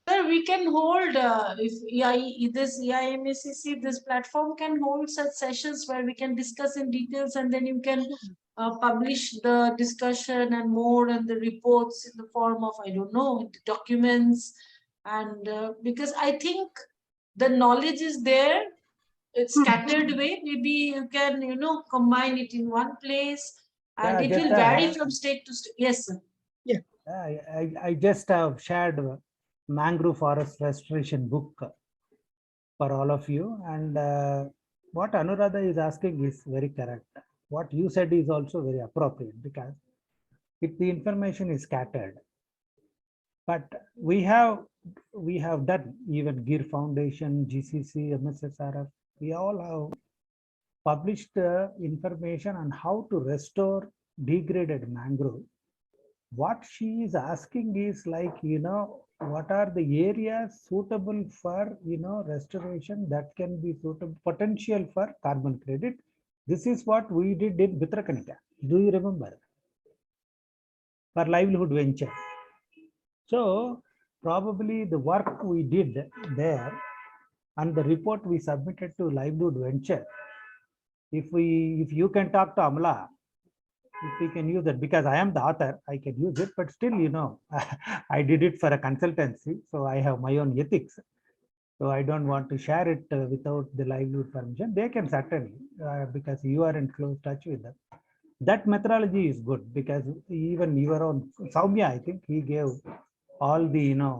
Sir, we can hold, if this EIMACC, this platform can hold such sessions where we can discuss in details, and then you can publish the discussion and more, and the reports in the form of, I don't know, documents. And because I think the knowledge is there, it's scattered away. Maybe you can, combine it in one place, and it will vary from state to state. Yes, sir. Yeah. I just have shared mangrove forest restoration book for all of you, and what Anuradha is asking is very correct. What you said is also very appropriate, because if the information is scattered, but we have done, even GIR Foundation, GCC, MSSRF, we all have published information on how to restore degraded mangrove. What she is asking is like, what are the areas suitable for, restoration that can be suitable, potential for carbon credit. This is what we did in Bitrakanika. Do you remember? For livelihood venture. So probably the work we did there and the report we submitted to livelihood venture. If you can talk to Amla, if we can use it, because I am the author, I can use it, but still, you know, I did it for a consultancy, so I have my own ethics. So I don't want to share it without the livelihood permission. They can certainly, because you are in close touch with them. That methodology is good because even your own Soumya, I think he gave all the, you know,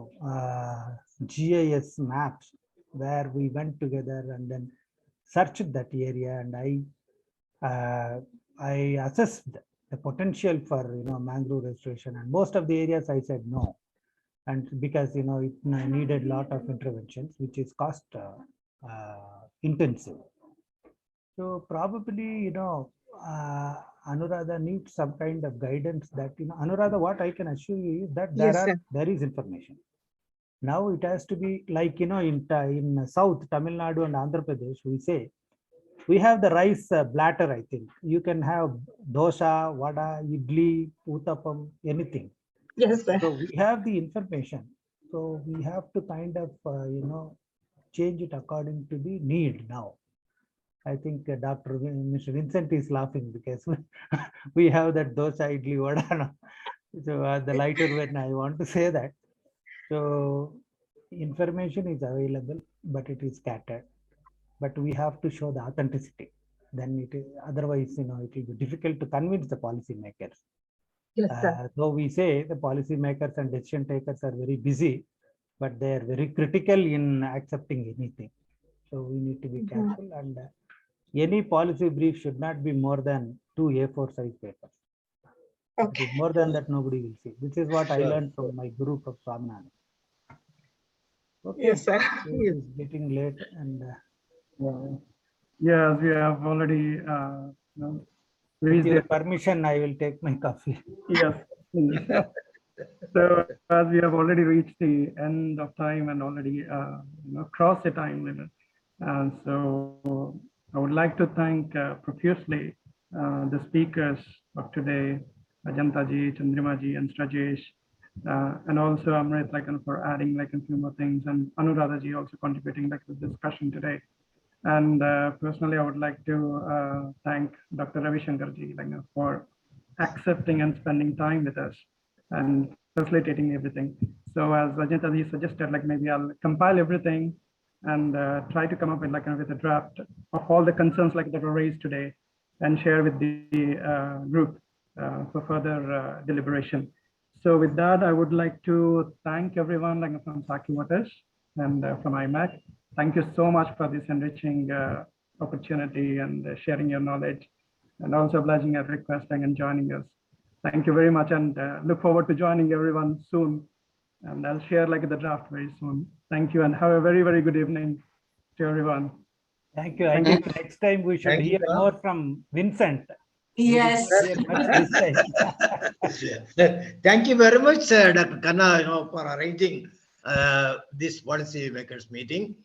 GIS maps where we went together and then searched that area, and I assessed the potential for, you know, mangrove restoration, and most of the areas I said no, and because, you know, it needed a lot of interventions, which is cost intensive. So probably, you know, Anuradha needs some kind of guidance that, you know, Anuradha, what I can assure you is that there is information. Now it has to be like, you know, in South Tamil Nadu and Andhra Pradesh, we say, we have the rice blatter, I think. You can have dosa, vada, idli, uttapam, anything. Yes, sir. So we have the information. So we have to kind of, you know, change it according to the need now. I think Mr. Vincent is laughing because we have that dosa, idli, vada. So the lighter when I want to say that. So information is available, but it is scattered. But we have to show the authenticity. Then it is, otherwise, you know, it will be difficult to convince the policymakers. Yes, sir. So we say the policymakers and decision takers are very busy, but they are very critical in accepting anything. So we need to be careful, and any policy brief should not be more than 2 A4 size papers. Okay. More than that, nobody will see. This is what I learned from my guru of Swaminathan. Okay. Yes, sir. It is getting late, and yes, we have already with your permission, I will take my coffee. Yes. So as we have already reached the end of time and already crossed the time limit, and so I would like to thank profusely the speakers of today, Ajanta ji, Chandrima ji, and Strajesh, and also Amrit, for adding a few more things, and Anuradha ji also contributing to the discussion today. And personally, I would like to thank Dr. Ravi Shankar ji for accepting and spending time with us and facilitating everything. So as Ajanta ji suggested, maybe I'll compile everything and try to come up with with a draft of all the concerns that were raised today and share with the group for further deliberation. So with that, I would like to thank everyone from Saki Waters and from EIMACC. Thank you so much for this enriching opportunity and sharing your knowledge, and also obliging and requesting and joining us. Thank you very much, and look forward to joining everyone soon. And I'll share the draft very soon. Thank you, and have a very, very good evening to everyone. Thank you. I think next time we should hear more from Vincent. Yes. Thank you very much, Dr. Khanna, for arranging this policy makers meeting.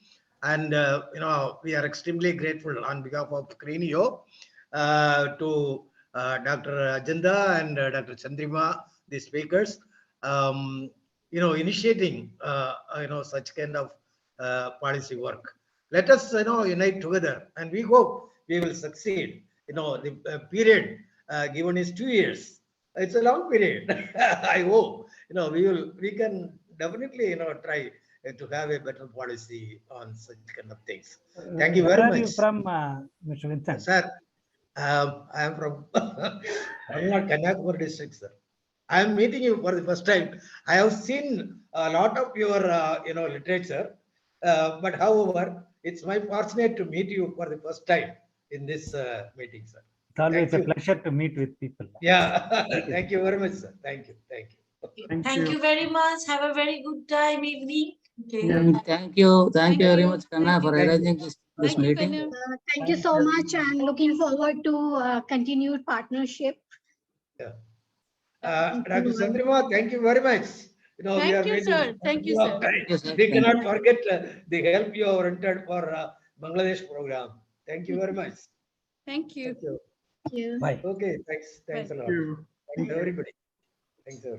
And we are extremely grateful on behalf of Crenio to Dr. Ajanta and Dr. Chandrima, the speakers, initiating such kind of policy work. Let us unite together, and we hope we will succeed. The period given is 2 years. It's a long period. I hope we can definitely try to have a better policy on such kind of things. Thank you very much. Where are you from, Mr. Vincent? Sir, I am from Kanyakumari district, sir. I am meeting you for the first time. I have seen a lot of your literature, but however, it's my fortunate to meet you for the first time in this meeting, sir. It's always a pleasure to meet with people. Yeah, thank you very much, sir. Thank you. Thank you. Thank you very much. Have a very good time, evening. Okay. Thank you. Thank you very much, Khanna, for arranging this meeting. Thank you so much, and looking forward to continued partnership. Yeah. Dr. Chandrima, thank you very much. Thank you, sir. Thank you, sir. We cannot forget the help you have rendered for Bangladesh program. Thank you very much. Thank you. Thank you. Thank you. Bye. Okay, thanks a lot. you. Thanks everybody. Thanks, sir.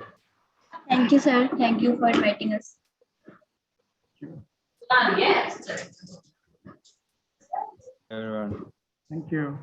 Thank you, sir. Thank you for inviting us. Everyone. Thank you.